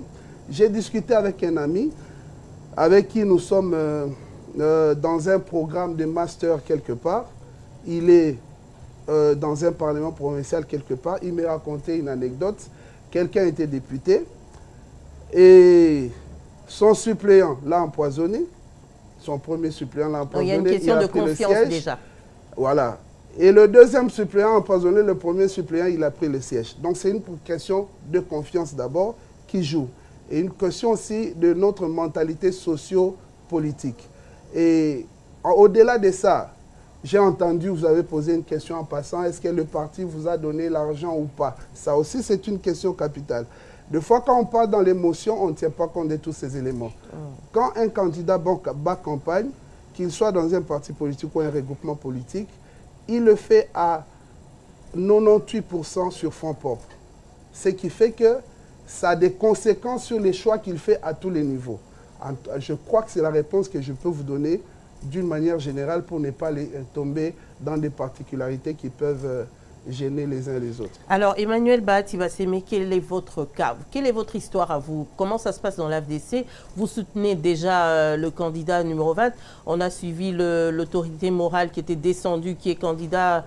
J'ai discuté avec un ami avec qui nous sommes dans un programme de master quelque part. Il est dans un parlement provincial quelque part. Il m'a raconté une anecdote. Quelqu'un était député et son suppléant l'a empoisonné. Son premier suppléant l'a empoisonné. Il y a une question de confiance déjà. Voilà. Et le deuxième suppléant a empoisonné le premier suppléant, il a pris le siège. Donc c'est une question de confiance d'abord qui joue. Et une question aussi de notre mentalité socio-politique. Et au-delà de ça, j'ai entendu, vous avez posé une question en passant, est-ce que le parti vous a donné l'argent ou pas? Ça aussi, c'est une question capitale. Des fois, quand on parle dans l'émotion, on ne tient pas compte de tous ces éléments. Quand un candidat bat campagne, qu'il soit dans un parti politique ou un regroupement politique, il le fait à 98% sur fonds propres. Ce qui fait que ça a des conséquences sur les choix qu'il fait à tous les niveaux. Je crois que c'est la réponse que je peux vous donner d'une manière générale pour ne pas tomber dans des particularités qui peuvent gêner les uns les autres. Alors, Emmanuel Bahati-Basseme, quel est votre cas? Quelle est votre histoire à vous? Comment ça se passe dans l'AFDC? Vous soutenez déjà le candidat numéro 20. On a suivi l'autorité morale qui était descendue, qui est candidat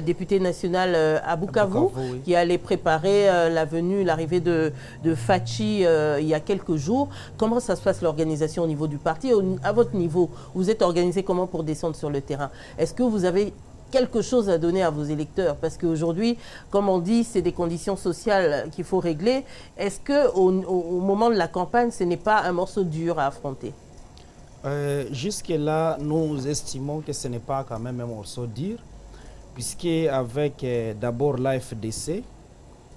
député national à Bukavu, oui, qui allait préparer l'arrivée de Fachi il y a quelques jours. Comment ça se passe l'organisation au niveau du parti? À votre niveau, vous êtes organisé comment pour descendre sur le terrain? Est-ce que vous avez quelque chose à donner à vos électeurs? Parce qu'aujourd'hui, comme on dit, c'est des conditions sociales qu'il faut régler. Est-ce qu'au moment de la campagne, ce n'est pas un morceau dur à affronter? Jusque-là, nous estimons que ce n'est pas quand même un morceau dur, puisque avec d'abord l'AFDC,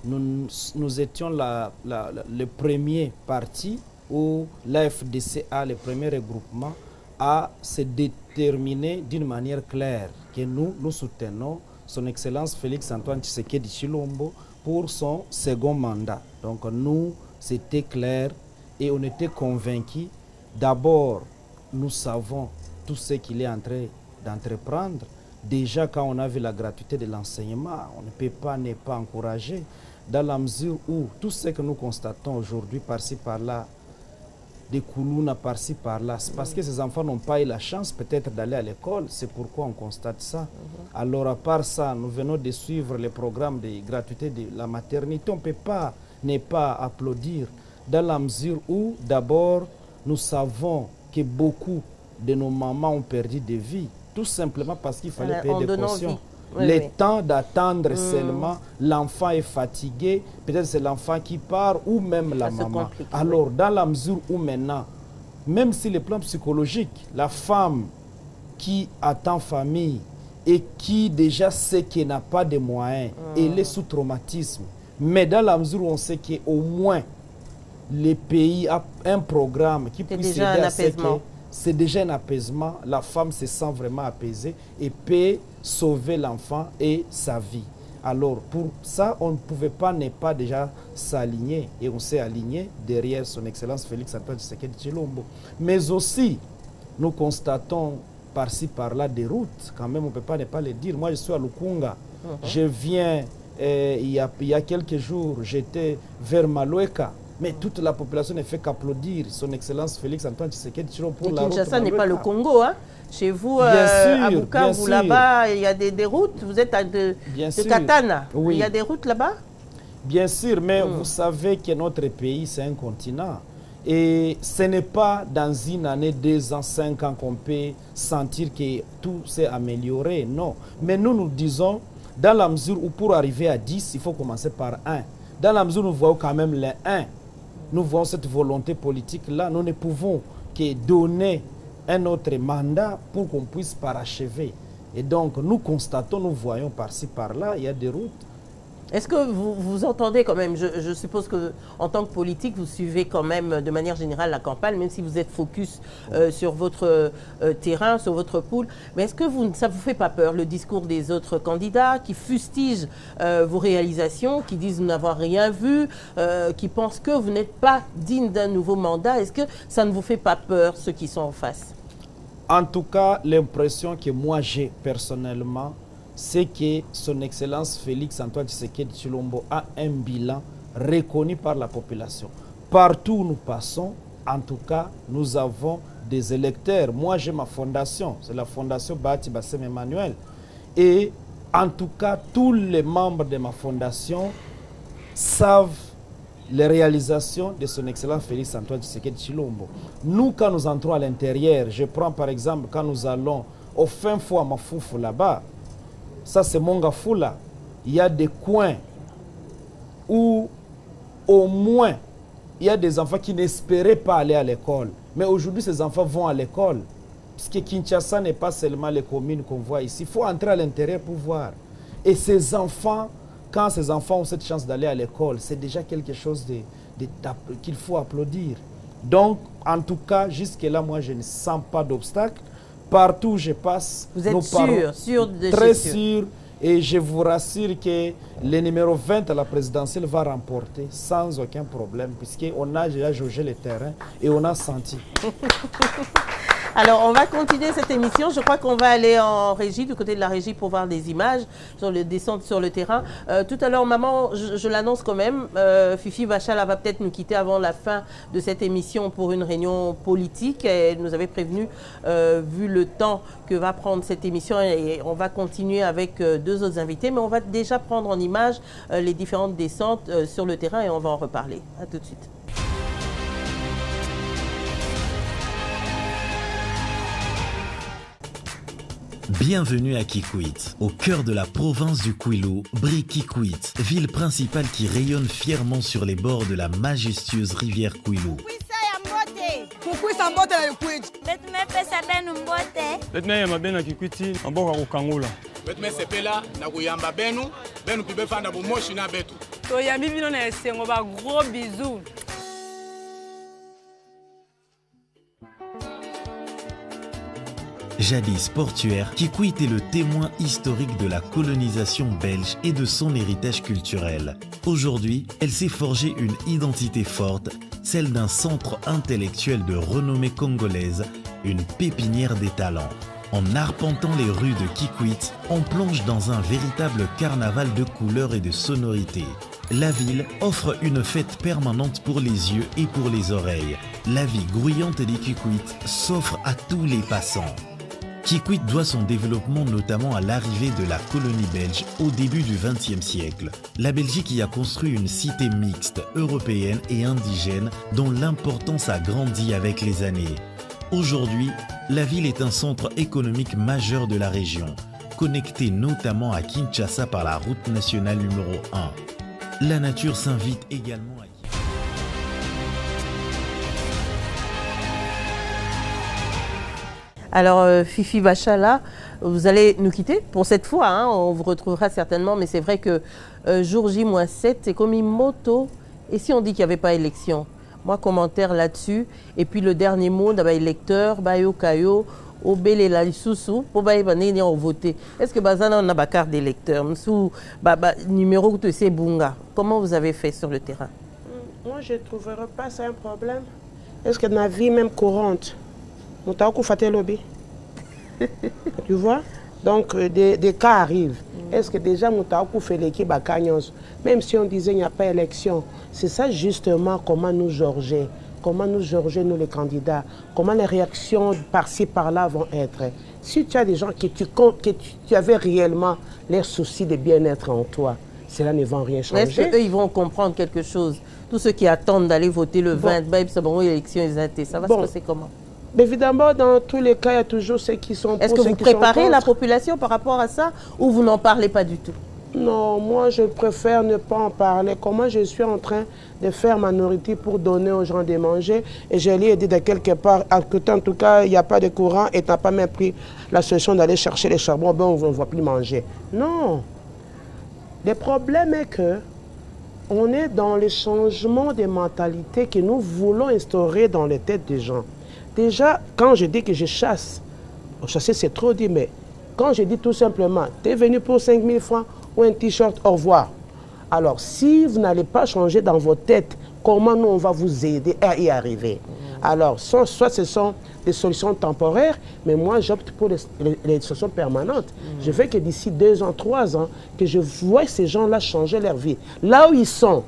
nous étions le premier parti où l'AFDC a le premier regroupement à se déterminer d'une manière claire que nous soutenons son Excellence Félix-Antoine Tshisekedi Tshilombo pour son second mandat. Donc nous, c'était clair et on était convaincus. D'abord, nous savons tout ce qu'il est en train d'entreprendre. Déjà, quand on a vu la gratuité de l'enseignement, on ne peut pas ne pas encourager, dans la mesure où tout ce que nous constatons aujourd'hui, par-ci, par-là, des Koulouna par-ci, par-là. C'est parce que ces enfants n'ont pas eu la chance peut-être d'aller à l'école. C'est pourquoi on constate ça. Alors, à part ça, nous venons de suivre les programmes de gratuité de la maternité. On ne peut pas ne pas applaudir dans la mesure où, d'abord, nous savons que beaucoup de nos mamans ont perdu des vies, tout simplement parce qu'il fallait payer des cautions. Le temps d'attendre seulement, l'enfant est fatigué, peut-être c'est l'enfant qui part ou même la maman. Alors, dans la mesure où maintenant, même si le plan psychologique, la femme qui attend famille et qui déjà sait qu'elle n'a pas de moyens, elle est sous traumatisme. Mais dans la mesure où on sait qu'au moins le pays a un programme qui puisse aider à ce que c'est déjà un apaisement, la femme se sent vraiment apaisée et peut sauver l'enfant et sa vie. Alors pour ça, on ne pouvait pas ne pas déjà s'aligner et on s'est aligné derrière son Excellence Félix Antoine Tshisekedi Tshilombo. Mais aussi, nous constatons par-ci, par-là des routes, quand même on ne peut pas ne pas le dire. Moi je suis à Lukunga, je viens, il y a quelques jours, j'étais vers Maloueka. Mais toute la population ne fait qu'applaudir son Excellence Félix Antoine Tshisekedi Tshilombo pour la route. Kinshasa n'est pas le Congo, hein? Chez vous, à Bukavu, là-bas, il y a des routes. Vous êtes de Katana. Oui. Il y a des routes là-bas? Bien sûr, mais vous savez que notre pays, c'est un continent. Et ce n'est pas dans une année, 2 ans, 5 ans qu'on peut sentir que tout s'est amélioré. Non. Mais nous disons, dans la mesure où pour arriver à 10, il faut commencer par 1. Dans la mesure où nous voyons quand même les 1, nous voyons cette volonté politique-là, nous ne pouvons que donner un autre mandat pour qu'on puisse parachever. Et donc, nous constatons, nous voyons par-ci, par-là, il y a des routes. Est-ce que vous entendez quand même, je suppose qu'en tant que politique, vous suivez quand même de manière générale la campagne, même si vous êtes focus sur votre terrain, sur votre pool. Mais est-ce que ça ne vous fait pas peur, le discours des autres candidats qui fustigent vos réalisations, qui disent n'avoir rien vu, qui pensent que vous n'êtes pas digne d'un nouveau mandat? Est-ce que ça ne vous fait pas peur, ceux qui sont en face? En tout cas, l'impression que moi j'ai personnellement, c'est que son Excellence Félix Antoine Tshisekedi Tshilombo a un bilan reconnu par la population. Partout où nous passons, en tout cas, nous avons des électeurs. Moi, j'ai ma fondation, c'est la fondation Bahati Bassem Emmanuel. Et en tout cas, tous les membres de ma fondation savent les réalisations de son Excellence Félix Antoine Tshisekedi Tshilombo. Nous, quand nous entrons à l'intérieur, je prends par exemple, quand nous allons au fin fond à Mafoufou là-bas, ça c'est Mongafula, il y a des coins où au moins il y a des enfants qui n'espéraient pas aller à l'école. Mais aujourd'hui ces enfants vont à l'école. Parce que Kinshasa n'est pas seulement les communes qu'on voit ici. Il faut entrer à l'intérieur pour voir. Et ces enfants, quand ces enfants ont cette chance d'aller à l'école, c'est déjà quelque chose qu'il faut applaudir. Donc en tout cas, jusque-là, moi je ne sens pas d'obstacle. Partout où je passe, vous êtes sûr de très sûr, et je vous rassure que le numéro 20 à la présidentielle va remporter sans aucun problème, puisqu'on a déjà jaugé le terrain et on a senti. Alors, on va continuer cette émission. Je crois qu'on va aller en régie, du côté de la régie, pour voir des images sur le descente sur le terrain. Tout à l'heure, maman, je l'annonce quand même, Fifi Bachala va peut-être nous quitter avant la fin de cette émission pour une réunion politique. Elle nous avait prévenu, vu le temps que va prendre cette émission, et on va continuer avec 2 autres invités. Mais on va déjà prendre en image les différentes descentes sur le terrain et on va en reparler. À tout de suite. Bienvenue à Kikwit. Au cœur de la province du Kwilu, brille Kikwit, ville principale qui rayonne fièrement sur les bords de la majestueuse rivière Kwilu. Gros bisous. Jadis portuaire, Kikwit est le témoin historique de la colonisation belge et de son héritage culturel. Aujourd'hui, elle s'est forgée une identité forte, celle d'un centre intellectuel de renommée congolaise, une pépinière des talents. En arpentant les rues de Kikwit, on plonge dans un véritable carnaval de couleurs et de sonorités. La ville offre une fête permanente pour les yeux et pour les oreilles. La vie grouillante des Kikwit s'offre à tous les passants. Kikwit doit son développement notamment à l'arrivée de la colonie belge au début du XXe siècle. La Belgique y a construit une cité mixte, européenne et indigène dont l'importance a grandi avec les années. Aujourd'hui, la ville est un centre économique majeur de la région, connecté notamment à Kinshasa par la route nationale numéro 1. La nature s'invite également à... Alors, Fifi Bachala, vous allez nous quitter pour cette fois, hein, on vous retrouvera certainement, mais c'est vrai que jour J-7, c'est comme une moto. Et si on dit qu'il n'y avait pas élection? Moi, commentaire là-dessus. Et puis le dernier mot, électeur, Bayo Kayo, Obele la Lisusu, pour voter. Est-ce que Bazana on a une carte d'électeur? Numéro de ces Bunga. Comment vous avez fait sur le terrain? Moi, je ne trouverais pas ça un problème. Est-ce que dans la vie même courante, on t'a fait lobby? Tu vois? Donc, des cas arrivent. Est-ce que déjà, on t'a fait l'équipe à Cagnos? Même si on disait qu'il n'y a pas d'élection, c'est ça justement comment nous jauger. Comment nous jauger, nous les candidats. Comment les réactions par-ci, par-là vont être. Si tu as des gens que tu avais réellement les soucis de bien-être en toi, cela ne va rien changer. Est-ce qu'eux, ils vont comprendre quelque chose? Tous ceux qui attendent d'aller voter le 20, c'est bon, l'élection est ça va se passer comment? Évidemment, dans tous les cas, il y a toujours ceux qui sont pour, est-ce que vous préparez la population par rapport à ça ou vous n'en parlez pas du tout? Non, moi je préfère ne pas en parler. Comment je suis en train de faire ma nourriture pour donner aux gens de manger et je lui ai dit de quelque part, en tout cas, il n'y a pas de courant et tu n'as pas même pris la solution d'aller chercher les charbons, ben on ne va plus manger. Non. Le problème est que on est dans le changement de mentalité que nous voulons instaurer dans les têtes des gens. Déjà, quand je dis que je chasse, chasser c'est trop dit, mais quand je dis tout simplement, tu es venu pour 5 000 francs ou un t-shirt, au revoir. Alors, si vous n'allez pas changer dans vos têtes, comment nous on va vous aider à y arriver? Alors, soit ce sont des solutions temporaires, mais moi j'opte pour les solutions permanentes. Je veux que d'ici 2 ans, 3 ans, que je vois ces gens-là changer leur vie. Là où ils sont,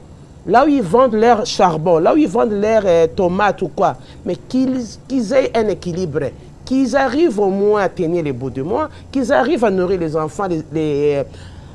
là où ils vendent leur charbon, là où ils vendent leurs tomates ou quoi, mais qu'ils aient un équilibre, qu'ils arrivent au moins à tenir les bouts du mois, qu'ils arrivent à nourrir les enfants, aller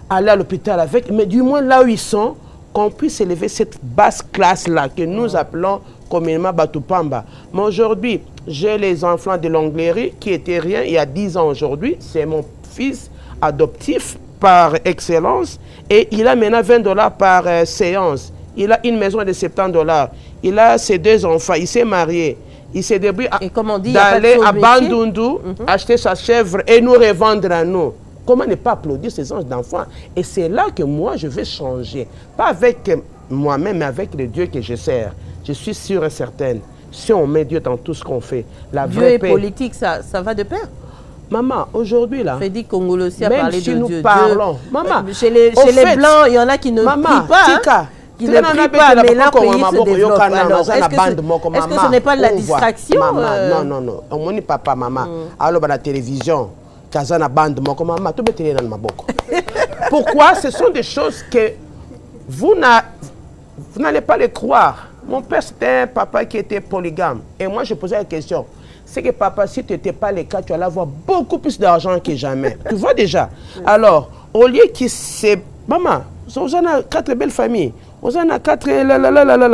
à l'hôpital avec, mais du moins là où ils sont, qu'on puisse élever cette basse classe-là que nous appelons communément Batupamba. Mais aujourd'hui, j'ai les enfants de l'Onglerie qui étaient rien il y a 10 ans aujourd'hui. C'est mon fils adoptif par excellence et il a maintenant $20 par séance. Il a une maison de $70. Il a ses 2 enfants. Il s'est marié. Il s'est débrouillé d'aller à Bandundu, acheter sa chèvre et nous revendre à nous. Comment ne pas applaudir ces anges d'enfants? Et c'est là que moi, je vais changer. Pas avec moi-même, mais avec le Dieu que je sers. Je suis sûre et certaine. Si on met Dieu dans tout ce qu'on fait, la vraie paix... Dieu et politique, ça va de pair? Maman, aujourd'hui, là... Frédéric Congolo aussi a même parlé si de nous Dieu. Parlons... Maman, chez les Blancs, il y en a qui ne prient pas. Tika, qui ne prient pas, mais leur pays se développe. Alors, est-ce que ce n'est pas de la distraction? Maman, non. On dit papa, maman. Alors, à la télévision... Pourquoi? Ce sont des choses que vous n'allez pas les croire. Mon père, c'était un papa qui était polygame. Et moi, je posais la question. C'est que papa, si tu n'étais pas le cas, tu allais avoir beaucoup plus d'argent que jamais. Tu vois déjà. Alors, au lieu qu'il se... Maman, on a 4 belles familles. On a 4...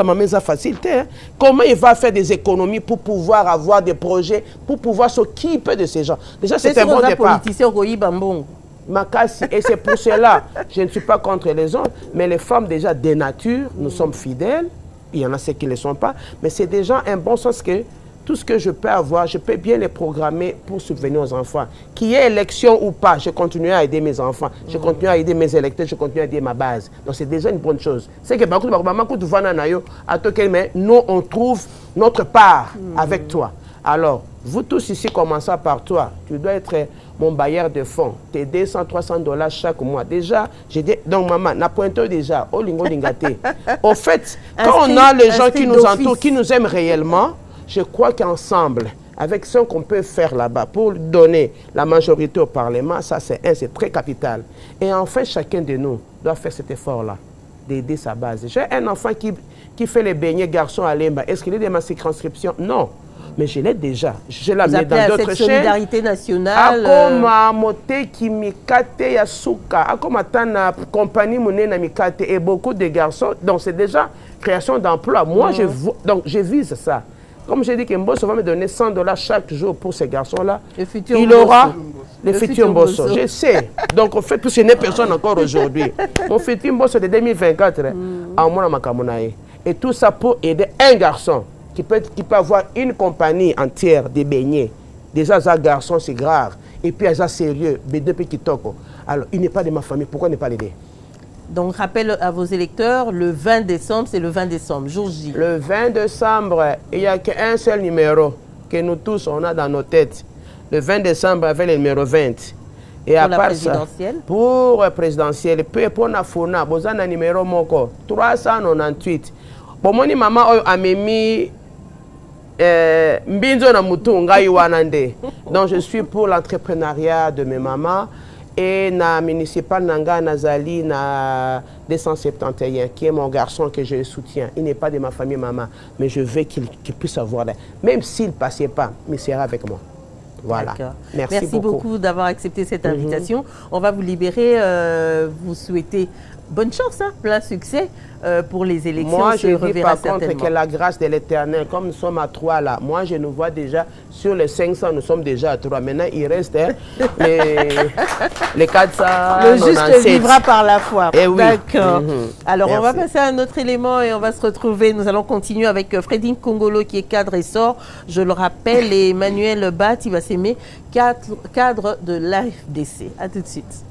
Maman, c'est facilité. Comment il va faire des économies pour pouvoir avoir des projets, pour pouvoir s'occuper de ces gens? Déjà, c'est un bon départ. Et c'est pour cela, je ne suis pas contre les hommes, mais les femmes déjà de nature, nous sommes fidèles. Il y en a ceux qui ne le sont pas, mais c'est déjà un bon sens que tout ce que je peux avoir, je peux bien les programmer pour subvenir aux enfants. Qu'il y ait élection ou pas, je continue à aider mes enfants, je continue à aider mes électeurs, je continue à aider ma base. Donc c'est déjà une bonne chose. C'est que nous, on trouve notre part avec toi. Alors, vous tous ici, commençant par toi, tu dois être mon bailleur de fonds. Tes $200-300 chaque mois. Déjà, j'ai dit, donc maman, n'a pointé déjà, au lingo lingate. Au fait, quand on a les gens qui nous entourent, qui nous aiment réellement, je crois qu'ensemble, avec ce qu'on peut faire là-bas, pour donner la majorité au Parlement, ça c'est très capital. Et enfin, chacun de nous doit faire cet effort-là, d'aider sa base. J'ai un enfant qui fait les beignets garçons à Lemba. Est-ce qu'il est dans ma circonscription? Non. Mais je l'ai déjà. Je l'ai amené dans d'autres chaînes. Solidarité nationale. Akoma moté qui mikate yasuka. Akoma tana compagnie monnaie na mikate et beaucoup de garçons. Donc c'est déjà création d'emploi. Moi je vise ça. Comme j'ai dit que Mbosso va me donner $100 chaque jour pour ces garçons-là. Il aura le futur Mbosso. Je sais. Donc en fait, je n'ai personne encore aujourd'hui. Mon futur Mbosso de 2024 en Mona Makamonae. Et tout ça pour aider un garçon qui peut avoir une compagnie entière de beignets. Déjà, ça garçon, c'est grave. Et puis, ça sérieux. Alors, il n'est pas de ma famille. Pourquoi ne pas l'aider? Donc, rappel à vos électeurs, le 20 décembre, c'est le 20 décembre, jour J. Le 20 décembre, il n'y a qu'un seul numéro que nous tous, on a dans nos têtes. Le 20 décembre avec le numéro 20. Et pour à la part présidentielle? Ça, pour la présidentielle, pour la FONA, vous avez un numéro 398. Bon, mon maman a mis Mbinzo na Mutunga Iwanande. Donc, je suis pour l'entrepreneuriat de mes mamans. Et na municipal Nanga Nazali na 271, qui est mon garçon que je soutiens. Il n'est pas de ma famille maman, mais je veux qu'il puisse avoir. Même s'il ne passait pas, il sera avec moi. Voilà. Merci beaucoup d'avoir accepté cette invitation. On va vous libérer. Vous souhaitez bonne chance, hein, plein succès pour les élections. Moi, je dis par contre que la grâce de l'Éternel, comme nous sommes à 3 là, moi je nous vois déjà sur les 500, nous sommes déjà à 3. Maintenant, il reste les 400. Le juste vivra par la foi. Eh oui. D'accord. Alors, on va passer à un autre élément et on va se retrouver. Nous allons continuer avec Fredine Kongolo qui est cadre et sort. Je le rappelle, et Emmanuel Bat, il va s'aimer, cadre de l'AFDC. A tout de suite.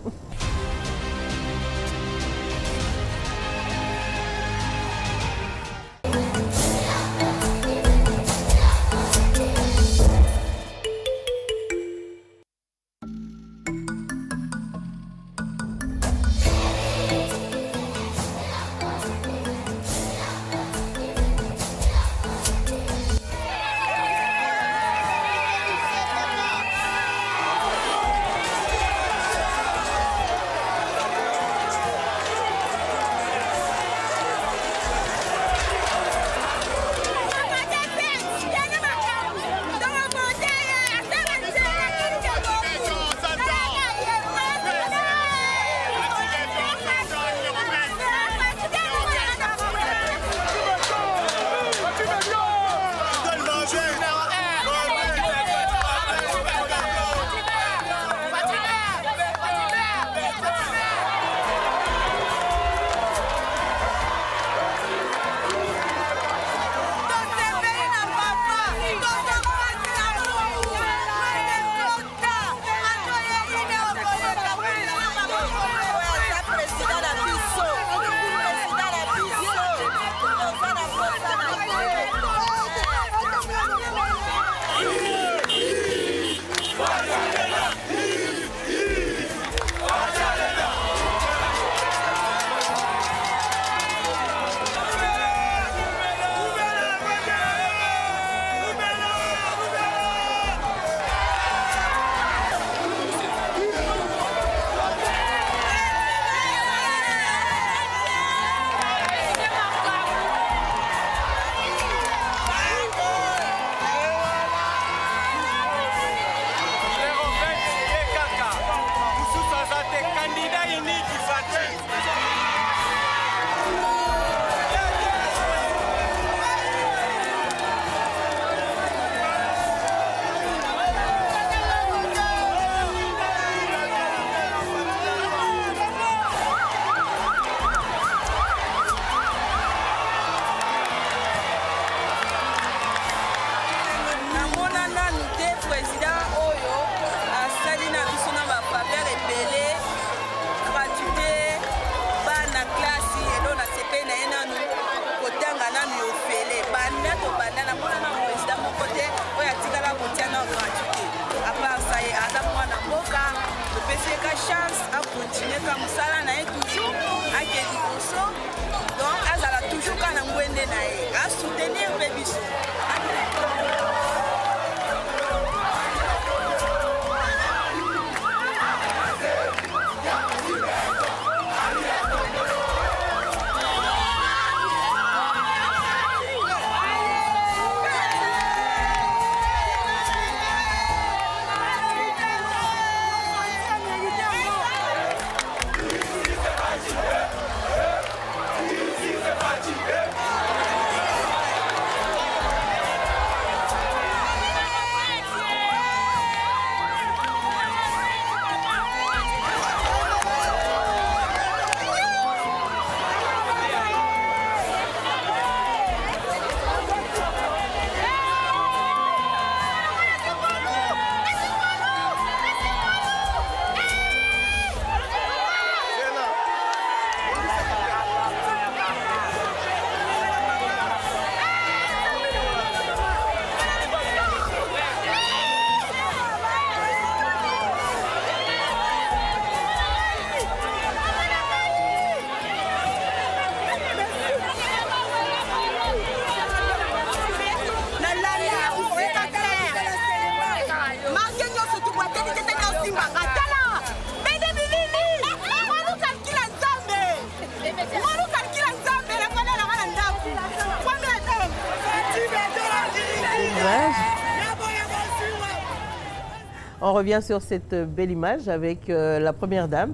On revient sur cette belle image avec la première dame,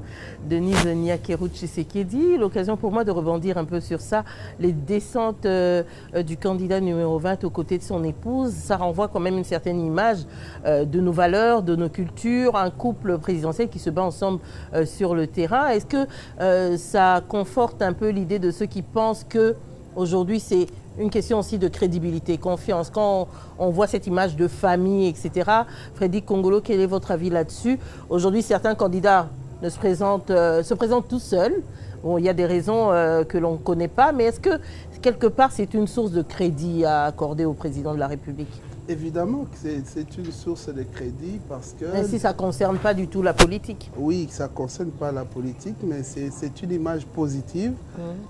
Denise Nyakeru Tshisekedi. L'occasion pour moi de rebondir un peu sur ça. Les descentes du candidat numéro 20 aux côtés de son épouse, ça renvoie quand même une certaine image de nos valeurs, de nos cultures, un couple présidentiel qui se bat ensemble sur le terrain. Est-ce que ça conforte un peu l'idée de ceux qui pensent que aujourd'hui c'est une question aussi de crédibilité, confiance. Quand on voit cette image de famille, etc. Frédéric Kongolo, quel est votre avis là-dessus? Aujourd'hui, certains candidats se présentent tout seuls. Bon, il y a des raisons que l'on ne connaît pas, mais est-ce que, quelque part, c'est une source de crédit à accorder au président de la République? Évidemment que c'est une source de crédit parce que... Même si ça ne concerne pas du tout la politique. Oui, ça ne concerne pas la politique, mais c'est une image positive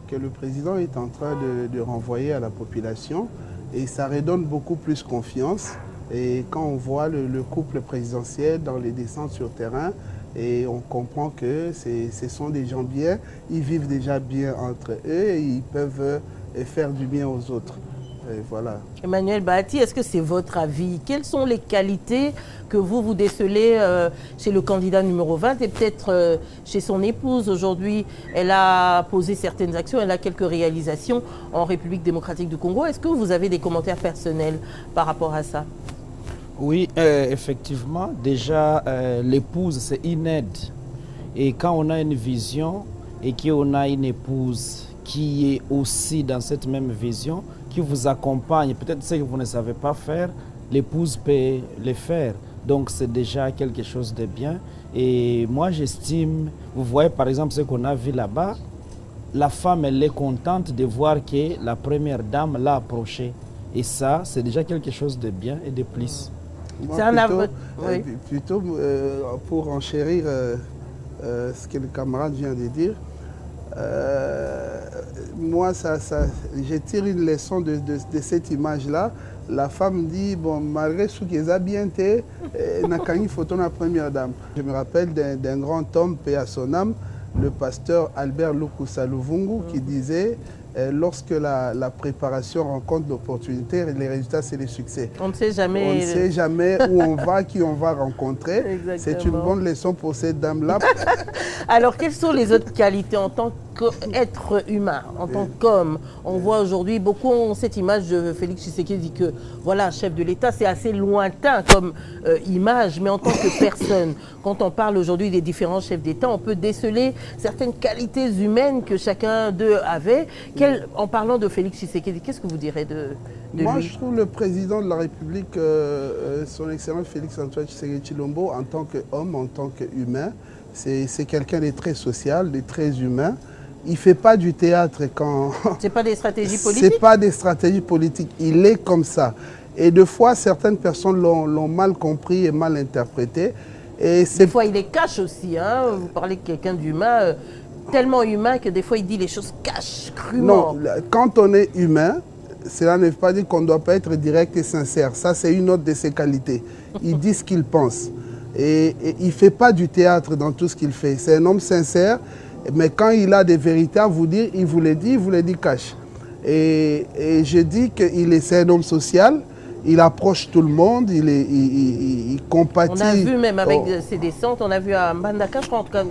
que le président est en train de renvoyer à la population et ça redonne beaucoup plus confiance. Et quand on voit le couple présidentiel dans les descentes sur terrain, et on comprend que ce sont des gens bien, ils vivent déjà bien entre eux et ils peuvent faire du bien aux autres. Et voilà. Emmanuel Bahati, est-ce que c'est votre avis? Quelles sont les qualités que vous décelez chez le candidat numéro 20 et peut-être chez son épouse? Aujourd'hui, elle a posé certaines actions, elle a quelques réalisations en République démocratique du Congo. Est-ce que vous avez des commentaires personnels par rapport à ça? Oui, effectivement. Déjà, l'épouse, c'est une aide. Et quand on a une vision et qu'on a une épouse qui est aussi dans cette même vision, qui vous accompagne, peut-être ce que vous ne savez pas faire, l'épouse peut le faire. Donc c'est déjà quelque chose de bien. Et moi j'estime, vous voyez par exemple ce qu'on a vu là-bas, la femme elle est contente de voir que la première dame l'a approchée. Et ça, c'est déjà quelque chose de bien et de plus. Moi, plutôt pour enchérir ce que le camarade vient de dire, moi, je tire une leçon de cette image-là. La femme dit, bon, malgré ce qu'ils ont bien été, n'a qu'à une photo de la première dame. Je me rappelle d'un grand homme, paix à son âme, le pasteur Albert Lukusa Luvungu, qui disait, lorsque la préparation rencontre l'opportunité, les résultats, c'est le succès. On ne sait jamais. On ne sait jamais où on va, qui on va rencontrer. C'est une bonne leçon pour cette dame-là. Alors, quelles sont les autres qualités en tant qu'être humain, en tant qu'homme? On voit aujourd'hui, beaucoup ont cette image de Félix Tshisekedi que, voilà, chef de l'État, c'est assez lointain comme image, mais en tant que personne, quand on parle aujourd'hui des différents chefs d'État, on peut déceler certaines qualités humaines que chacun d'eux avait. En parlant de Félix Tshisekedi, qu'est-ce que vous direz de Moi, lui? je trouve le président de la République, son excellence Félix Antoine Tshisekedi Tshilombo, en tant qu'homme, en tant qu'humain, c'est quelqu'un de très social, de très humain. Il ne fait pas du théâtre quand... Ce n'est pas des stratégies politiques? Ce n'est pas des stratégies politiques. Il est comme ça. Et des fois, certaines personnes l'ont mal compris et mal interprété. Et des fois, il les cache aussi. Hein? Vous parlez de quelqu'un d'humain, tellement humain que des fois, il dit les choses cachent crûment. Non, quand on est humain, cela ne veut pas dire qu'on ne doit pas être direct et sincère. Ça, c'est une autre de ses qualités. Il dit ce qu'il pense. Et il ne fait pas du théâtre dans tout ce qu'il fait. C'est un homme sincère. Mais quand il a des vérités à vous dire, il vous les dit cash. Et je dis qu'il est un homme social, il approche tout le monde, il compatit. On a vu même avec ses descentes, on a vu à Mbandaka, je crois, en tout cas,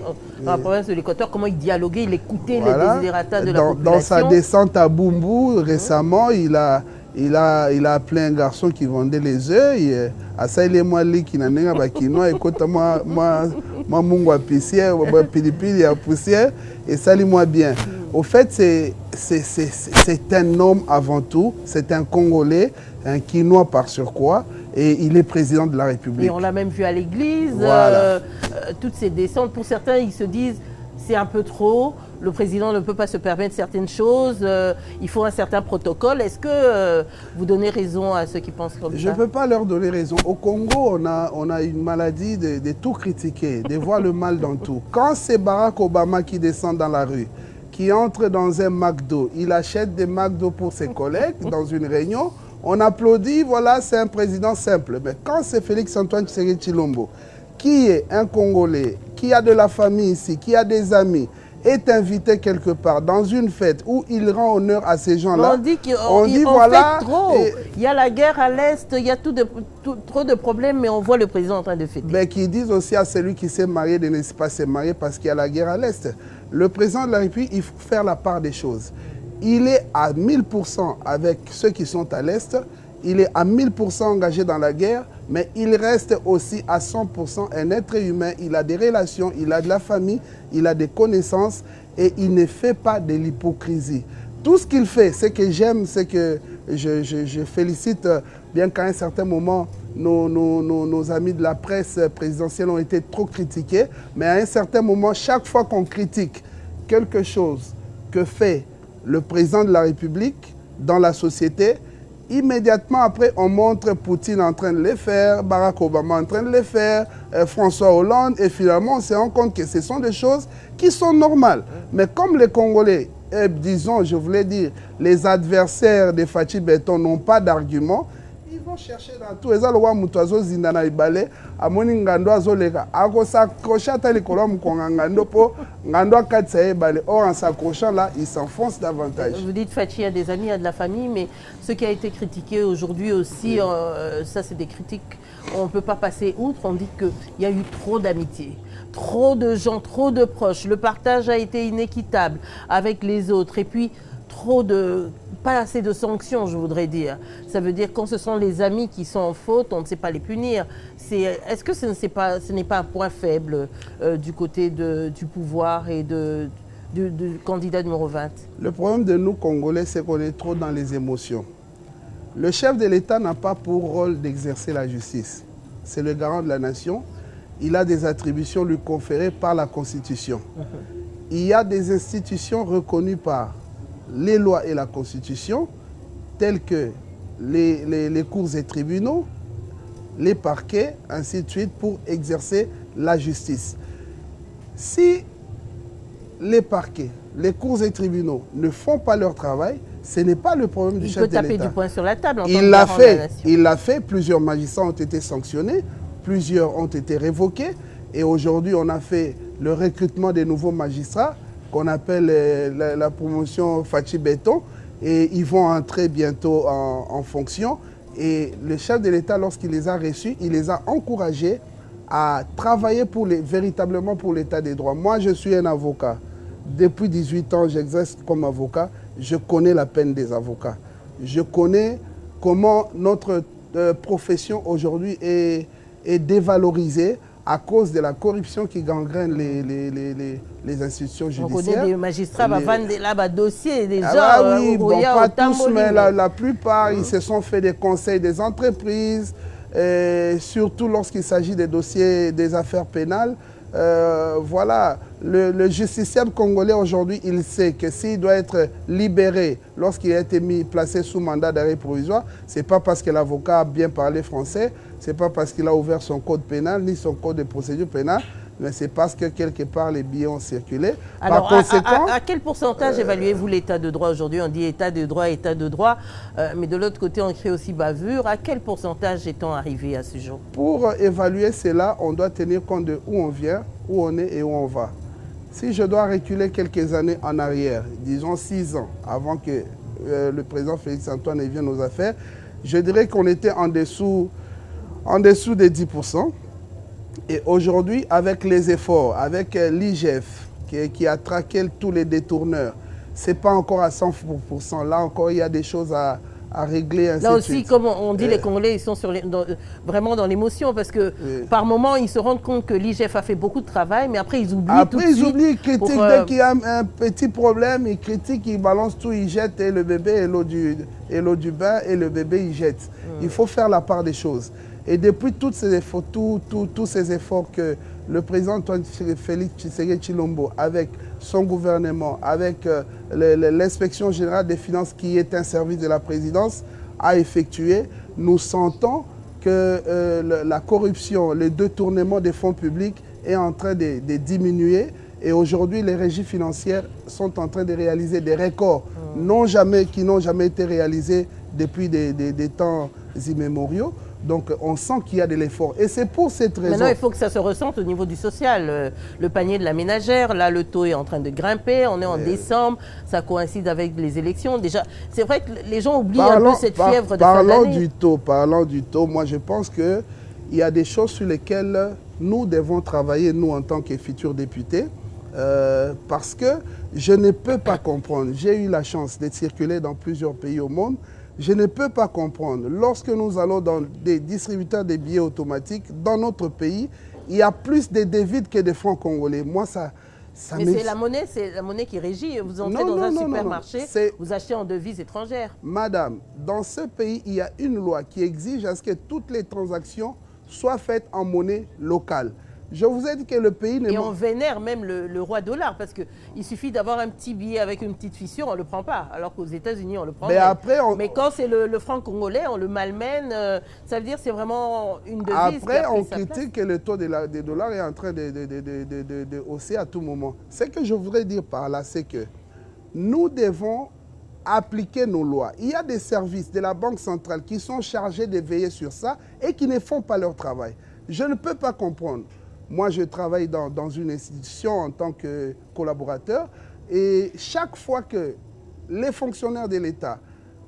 dans la province de l'Équateur, comment il dialoguait, il écoutait les desiderata de la population. Dans sa descente à Bumbu, récemment, il a appelé un garçon qui vendait les œufs. À ça, il est moi qui n'a pas bakino. Écoute, moi mungu à poussière, pilipili à poussière, et ça lit moi bien. Au fait, c'est un homme avant tout, c'est un Congolais, un Quinois par surcroît, et il est président de la République. Et on l'a même vu à l'église, voilà. Toutes ces descentes. Pour certains, ils se disent c'est un peu trop. Le président ne peut pas se permettre certaines choses, il faut un certain protocole. Est-ce que vous donnez raison à ceux qui pensent comme ça? Je ne peux pas leur donner raison. Au Congo, on a une maladie de tout critiquer, de voir le mal dans tout. Quand c'est Barack Obama qui descend dans la rue, qui entre dans un McDo, il achète des McDo pour ses collègues dans une réunion, on applaudit, voilà, c'est un président simple. Mais quand c'est Félix Antoine Tshisekedi Tshilombo, qui est un Congolais, qui a de la famille ici, qui a des amis, est invité quelque part dans une fête où il rend honneur à ces gens-là, on dit qu'on voilà, fait trop. Il y a la guerre à l'Est, il y a trop de problèmes, mais on voit le président en train de fêter. Mais qui disent aussi à celui qui s'est marié de ne pas se marier parce qu'il y a la guerre à l'Est. Le président de la République, il faut faire la part des choses. Il est à 1000% avec ceux qui sont à l'Est, il est à 1000% engagé dans la guerre, mais il reste aussi à 100% un être humain. Il a des relations, il a de la famille, il a des connaissances et il ne fait pas de l'hypocrisie. Tout ce qu'il fait, ce que j'aime, c'est que je félicite, bien qu'à un certain moment, nos amis de la presse présidentielle ont été trop critiqués, mais à un certain moment, chaque fois qu'on critique quelque chose que fait le président de la République dans la société, immédiatement après, on montre Poutine en train de le faire, Barack Obama en train de le faire, François Hollande, et finalement, on se rend compte que ce sont des choses qui sont normales. Mais comme les Congolais, disons, je voulais dire, les adversaires de Fachi Beton n'ont pas d'argument, ils vont chercher dans tout. Eza lowa mutuazo zindana ibale, amoni ngando azoleka, ako s'accrocher à l'école mkonga ngando po, ngando akatsa ibale. Or en s'accrochant là, ils s'enfoncent davantage. Vous dites Fachi a des amis, il a de la famille, mais ce qui a été critiqué aujourd'hui aussi, ça c'est des critiques, on ne peut pas passer outre, on dit qu'il y a eu trop d'amitié. Trop de gens, trop de proches, le partage a été inéquitable avec les autres et puis pas assez de sanctions, je voudrais dire. Ça veut dire quand ce sont les amis qui sont en faute, on ne sait pas les punir. Est-ce que ce n'est pas un point faible du côté du pouvoir et du candidat numéro 20? Le problème de nous Congolais, c'est qu'on est trop dans les émotions. Le chef de l'État n'a pas pour rôle d'exercer la justice. C'est le garant de la nation. Il a des attributions lui conférées par la Constitution. Il y a des institutions reconnues par les lois et la Constitution, telles que les cours et tribunaux, les parquets, ainsi de suite, pour exercer la justice. Si les parquets, les cours et tribunaux ne font pas leur travail, ce n'est pas le problème du chef de l'État. Il peut taper du poing sur la table en tant que garant de la nation. Il l'a fait, plusieurs magistrats ont été sanctionnés, plusieurs ont été révoqués, et aujourd'hui on a fait le recrutement des nouveaux magistrats, qu'on appelle la promotion Fachi Beton, et ils vont entrer bientôt en fonction. Et le chef de l'État, lorsqu'il les a reçus, il les a encouragés à travailler véritablement pour l'État des droits. Moi, je suis un avocat. Depuis 18 ans, j'exerce comme avocat. Je connais la peine des avocats. Je connais comment notre profession aujourd'hui est dévalorisée à cause de la corruption qui gangrène les institutions judiciaires. On connaît des magistrats qui vendent là dossiers, des gens. Oui, bon, pas tous, mais la plupart, ils se sont fait des conseils des entreprises, surtout lorsqu'il s'agit des dossiers, des affaires pénales. Voilà, le justiciable congolais aujourd'hui, il sait que s'il doit être libéré lorsqu'il a été placé sous mandat d'arrêt provisoire, ce n'est pas parce que l'avocat a bien parlé français, ce n'est pas parce qu'il a ouvert son code pénal ni son code de procédure pénale, mais c'est parce que quelque part les billets ont circulé. Alors, par conséquent, à quel pourcentage évaluez-vous l'état de droit aujourd'hui? On dit état de droit, mais de l'autre côté on crée aussi bavure. À quel pourcentage est-on arrivé à ce jour? Pour évaluer cela, on doit tenir compte de où on vient, où on est et où on va. Si je dois reculer quelques années en arrière, disons 6 ans, avant que le président Félix Antoine vienne aux affaires, je dirais qu'on était en dessous des 10%. Et aujourd'hui, avec les efforts, avec l'IGF qui a traqué tous les détourneurs, ce n'est pas encore à 100%. Là encore, il y a des choses à régler. Ainsi là aussi, comme on dit, les Congolais, ils sont vraiment dans l'émotion parce que par moment, ils se rendent compte que l'IGF a fait beaucoup de travail, mais après, ils oublient tout de suite. Après, ils oublient, ils critiquent. Dès qu'il y a un petit problème, ils critiquent, ils balancent tout, ils jettent et le bébé et l'eau du bain et le bébé, ils jettent. Il faut faire la part des choses. Et depuis tous ces efforts que le président Antoine Félix Tshisekedi Tshilombo, avec son gouvernement, avec l'inspection générale des finances qui est un service de la présidence, a effectué, nous sentons que la corruption, le détournement des fonds publics est en train de diminuer. Et aujourd'hui, les régies financières sont en train de réaliser des records qui n'ont jamais été réalisés depuis des temps immémoriaux. Donc on sent qu'il y a de l'effort. Et c'est pour cette raison... Maintenant, il faut que ça se ressente au niveau du social. Le panier de la ménagère, là, le taux est en train de grimper. On est en décembre, ça coïncide avec les élections. Déjà, c'est vrai que les gens oublient un peu cette fièvre de fin d'année. Parlant du taux, moi je pense qu'il y a des choses sur lesquelles nous devons travailler, nous en tant que futurs députés, parce que je ne peux pas comprendre. J'ai eu la chance de circuler dans plusieurs pays au monde. Je ne peux pas comprendre. Lorsque nous allons dans des distributeurs de billets automatiques, dans notre pays, il y a plus de devises que de francs congolais. Moi, ça mais c'est la monnaie qui régit. Vous entrez dans un supermarché, vous achetez en devises étrangères. Madame, dans ce pays, il y a une loi qui exige à ce que toutes les transactions soient faites en monnaie locale. Je vous ai dit que le pays... Et on vénère même le roi dollar, parce qu'il suffit d'avoir un petit billet avec une petite fissure, on ne le prend pas. Alors qu'aux États-Unis, on le prend. Mais quand c'est le franc congolais, on le malmène. Ça veut dire que c'est vraiment une devise. Après, on critique que le taux des dollars est en train de hausser à tout moment. Ce que je voudrais dire par là, c'est que nous devons appliquer nos lois. Il y a des services de la Banque centrale qui sont chargés de veiller sur ça et qui ne font pas leur travail. Je ne peux pas comprendre. Moi, je travaille dans une institution en tant que collaborateur et chaque fois que les fonctionnaires de l'État,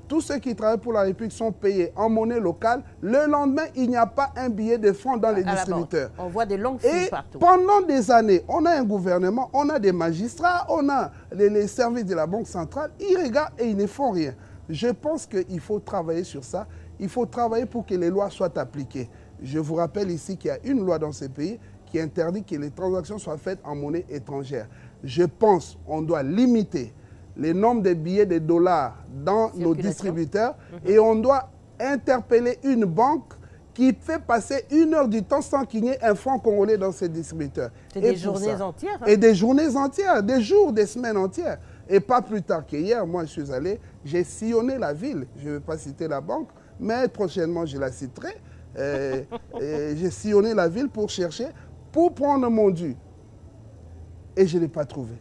tous ceux qui travaillent pour la République sont payés en monnaie locale, le lendemain, il n'y a pas un billet de francs dans les distributeurs. On voit des longues files partout. Pendant des années, on a un gouvernement, on a des magistrats, on a les services de la Banque centrale, ils regardent et ils ne font rien. Je pense qu'il faut travailler sur ça. Il faut travailler pour que les lois soient appliquées. Je vous rappelle ici qu'il y a une loi dans ce pays qui interdit que les transactions soient faites en monnaie étrangère. Je pense qu'on doit limiter le nombre de billets de dollars dans nos distributeurs et on doit interpeller une banque qui fait passer 1 heure du temps sans qu'il y ait un franc congolais dans ses distributeurs. C'est des journées entières. Et des journées entières, des jours, des semaines entières. Et pas plus tard qu'hier, moi je suis allé, j'ai sillonné la ville. Je ne vais pas citer la banque, mais prochainement je la citerai. J'ai sillonné la ville pour chercher, pour prendre mon dû. Et je ne l'ai pas trouvé.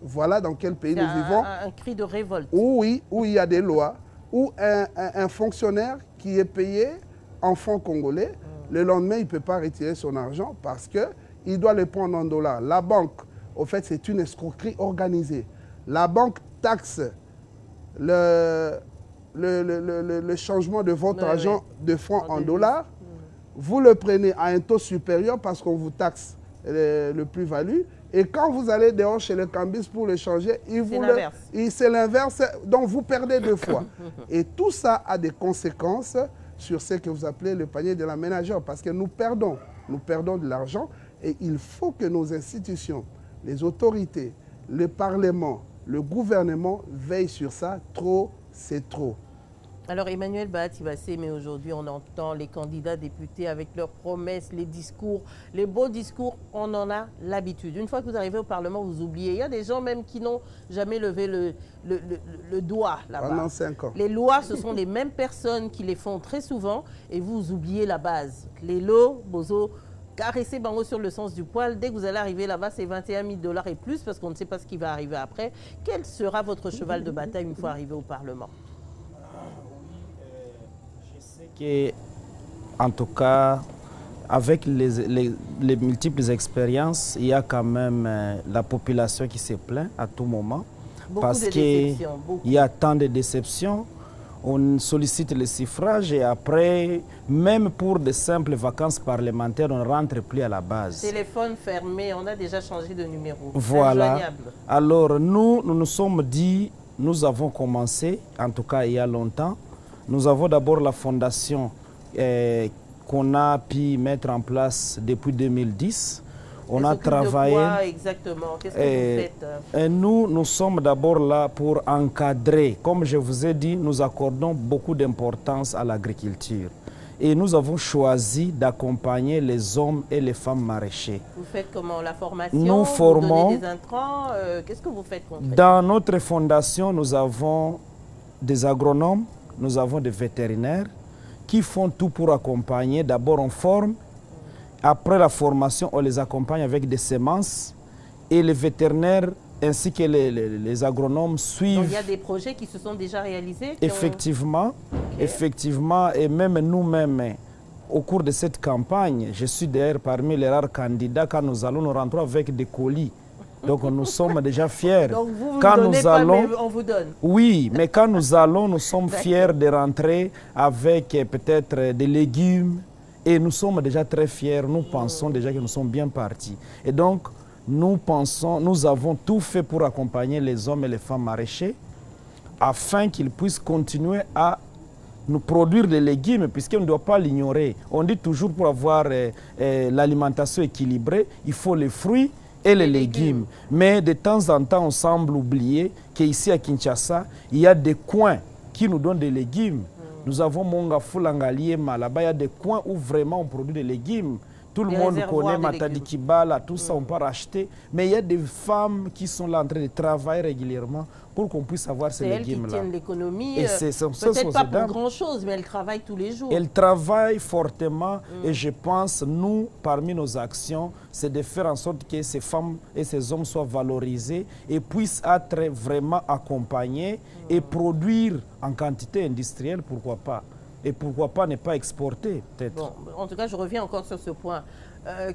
Voilà dans quel pays nous vivons. Un cri de révolte. Où il y a des lois, où un fonctionnaire qui est payé en francs congolais, le lendemain, il ne peut pas retirer son argent parce qu'il doit le prendre en dollars. La banque, au fait, c'est une escroquerie organisée. La banque taxe le changement de votre argent de francs en dollars. Vous le prenez à un taux supérieur parce qu'on vous taxe le plus-value. Et quand vous allez dehors chez le cambiste pour le changer, c'est l'inverse. Donc vous perdez 2 fois. Et tout ça a des conséquences sur ce que vous appelez le panier de la ménagère. Parce que nous perdons de l'argent. Et il faut que nos institutions, les autorités, le Parlement, le gouvernement veillent sur ça. Trop, c'est trop. Alors Emmanuel Bahati-Bassé, mais aujourd'hui on entend les candidats députés avec leurs promesses, les discours, les beaux discours, on en a l'habitude. Une fois que vous arrivez au Parlement, vous oubliez. Il y a des gens même qui n'ont jamais levé le doigt là-bas. Pendant 5 ans. Les lois, ce sont les mêmes personnes qui les font très souvent et vous oubliez la base. Les lots, bozo, caresser Bango sur le sens du poil. Dès que vous allez arriver là-bas, c'est 21 000 $ et plus parce qu'on ne sait pas ce qui va arriver après. Quel sera votre cheval de bataille une fois arrivé au Parlement? En tout cas, avec les multiples expériences, il y a quand même la population qui se plaint à tout moment. Parce qu'il y a tant de déceptions. On sollicite le suffrage et après, même pour de simples vacances parlementaires, on ne rentre plus à la base. Téléphone fermé, on a déjà changé de numéro. Voilà. Alors nous nous sommes dit, nous avons commencé, en tout cas il y a longtemps, nous avons d'abord la fondation qu'on a pu mettre en place depuis 2010. On a travaillé. De quoi exactement? Qu'est-ce que vous faites? Nous sommes d'abord là pour encadrer. Comme je vous ai dit, nous accordons beaucoup d'importance à l'agriculture. Et nous avons choisi d'accompagner les hommes et les femmes maraîchers. Vous faites comment? La formation? Nous formons. Vous donnez des intrants? Qu'est-ce que vous faites concrètement? Dans notre fondation, nous avons des agronomes. Nous avons des vétérinaires qui font tout pour accompagner. D'abord, on forme. Après la formation, on les accompagne avec des semences. Et les vétérinaires ainsi que les agronomes suivent. Donc, il y a des projets qui se sont déjà réalisés? Effectivement. Effectivement, et même nous-mêmes, au cours de cette campagne, je suis d'ailleurs parmi les rares candidats quand nous allons nous rentrer avec des colis. Donc nous sommes déjà fiers. Donc vous quand donnez nous pas, allons, mais on vous donne. Oui, mais quand nous allons, nous sommes fiers de rentrer avec peut-être des légumes. Et nous sommes déjà très fiers, nous pensons déjà que nous sommes bien partis. Et donc, nous avons tout fait pour accompagner les hommes et les femmes maraîchers afin qu'ils puissent continuer à nous produire des légumes, puisqu'on ne doit pas l'ignorer. On dit toujours pour avoir l'alimentation équilibrée, il faut les fruits et les légumes. Mais de temps en temps, on semble oublier qu'ici à Kinshasa, il y a des coins qui nous donnent des légumes. Nous avons Mongafou-Langaliema, là-bas il y a des coins où vraiment on produit des légumes. Tout le monde connaît Matadi-Kibala, tout ça on peut racheter. Mais il y a des femmes qui sont là en train de travailler régulièrement pour qu'on puisse avoir ces légumes-là. C'est elles qui tiennent l'économie, peut-être pas pour grand-chose, mais elles travaillent tous les jours. Elles travaillent fortement et je pense, nous, parmi nos actions, c'est de faire en sorte que ces femmes et ces hommes soient valorisés et puissent être vraiment accompagnés et produire en quantité industrielle, pourquoi pas. Et pourquoi pas ne pas exporter, peut-être. Bon, en tout cas, je reviens encore sur ce point.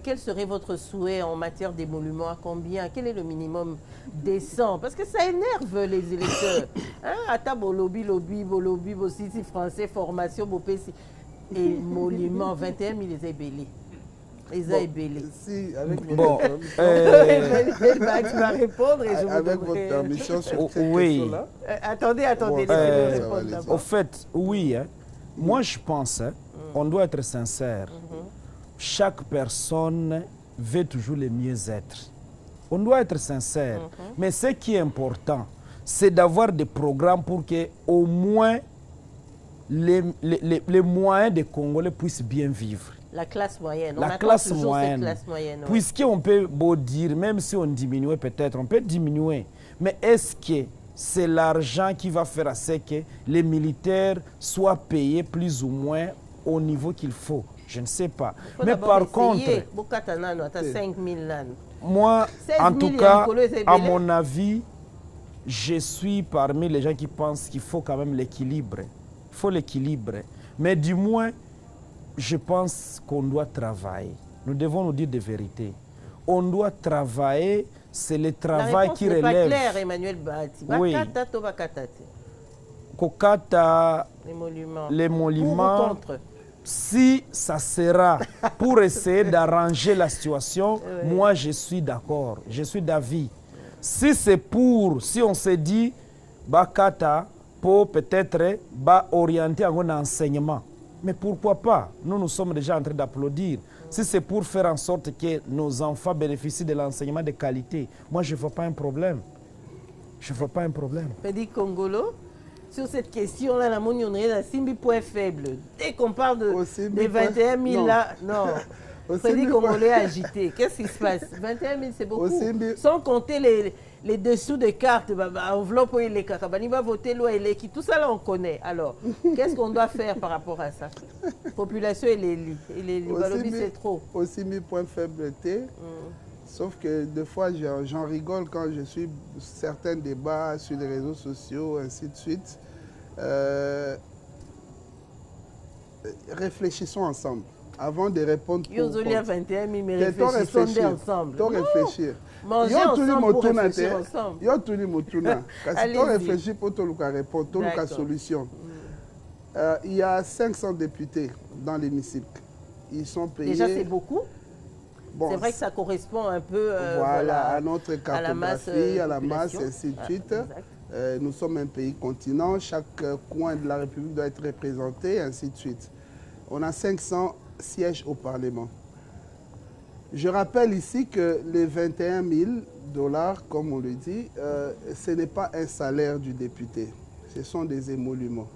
Quel serait votre souhait en matière d'émoluments? À combien? Quel est le minimum décent? Parce que ça énerve les électeurs. Ata bolobi, aussi, si français, formation, bopesi, émoluments, 21 000 les ébélés. Les ébélés. Si, avec tu vas répondre et je avec vous votre permission sur cette oui. question-là. Attendez, laissez-moi répondre d'abord. Au fait, oui, hein. Moi je pense, hein, on doit être sincère. Chaque personne veut toujours le mieux-être. On doit être sincère. Mais ce qui est important, c'est d'avoir des programmes pour que au moins les moyens des Congolais puissent bien vivre. La classe moyenne. La classe moyenne. Puisqu'on peut beau dire, même si on diminuait peut-être, on peut diminuer. Mais est-ce que c'est l'argent qui va faire à ce que les militaires soient payés plus ou moins au niveau qu'il faut? Je ne sais pas. Mais par contre, moi, en tout cas, à mon avis, je suis parmi les gens qui pensent qu'il faut quand même l'équilibre. Il faut l'équilibre. Mais du moins, je pense qu'on doit travailler. Nous devons nous dire des vérités. On doit travailler, c'est le travail qui relève. La réponse n'est pas claire, Emmanuel Bahati. Oui. Kokata, l'émolument, si ça sera pour essayer d'arranger la situation, moi je suis d'accord, je suis d'avis. Si c'est pour, si on se dit, Bakata, pour peut-être orienter un enseignement, mais pourquoi pas? Nous sommes déjà en train d'applaudir. Si c'est pour faire en sorte que nos enfants bénéficient de l'enseignement de qualité, moi je ne vois pas un problème. Je ne vois pas un problème. Pédi Congolo, sur cette question-là, la monnaie, la Simbi point faible. Dès qu'on parle de 21 000 là, non. Pédi Congolais agité. Qu'est-ce qui se passe? 21 000, c'est beaucoup. Sans compter les dessous des cartes, enveloppe et les carabani va voter loi et les qui, tout ça là on connaît. Alors, qu'est-ce qu'on doit faire par rapport à ça? Population et les Balobi, c'est trop. Aussi mis point faiblité. Sauf que des fois, j'en rigole quand je suis certains débats sur les réseaux sociaux, ainsi de suite. Réfléchissons ensemble. Avant de répondre pour... 21 000, mais réfléchissons ensemble. Réfléchir. Manger ensemble pour réfléchir ensemble. Yo tout le monde réfléchit pour tout le répondre, tout le solution. Il y a 500 députés dans l'hémicycle. Ils sont payés... Déjà, c'est beaucoup. Bon, c'est vrai que ça correspond un peu à notre cartographie, à la masse, et ainsi de suite. Nous sommes un pays continent, chaque coin de la République doit être représenté, et ainsi de suite. On a 500 sièges au Parlement. Je rappelle ici que les 21 000 $, comme on le dit, ce n'est pas un salaire du député, ce sont des émoluments.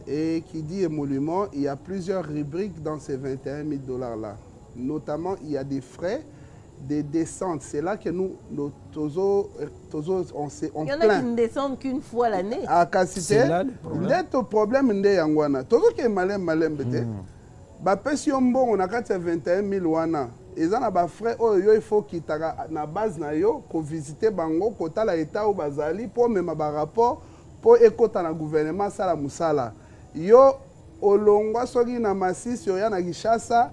Et qui dit émolument, il y a plusieurs rubriques dans ces 21 000 $ là. Notamment, il y a des frais, des descentes. C'est là que nous, on plaint. Il y en a qui ne descendent qu'une fois l'année. À Kassité, le problème est que tout ce qui est malin, si on a 21 000 $, ils ont des frais, il faut qu'ils aient na base pour visiter bango, pour l'état ou bazali, pour même un rapport, pour écouter le gouvernement, ça la moussala. yo olongwa soki na Masisi oya na Kinshasa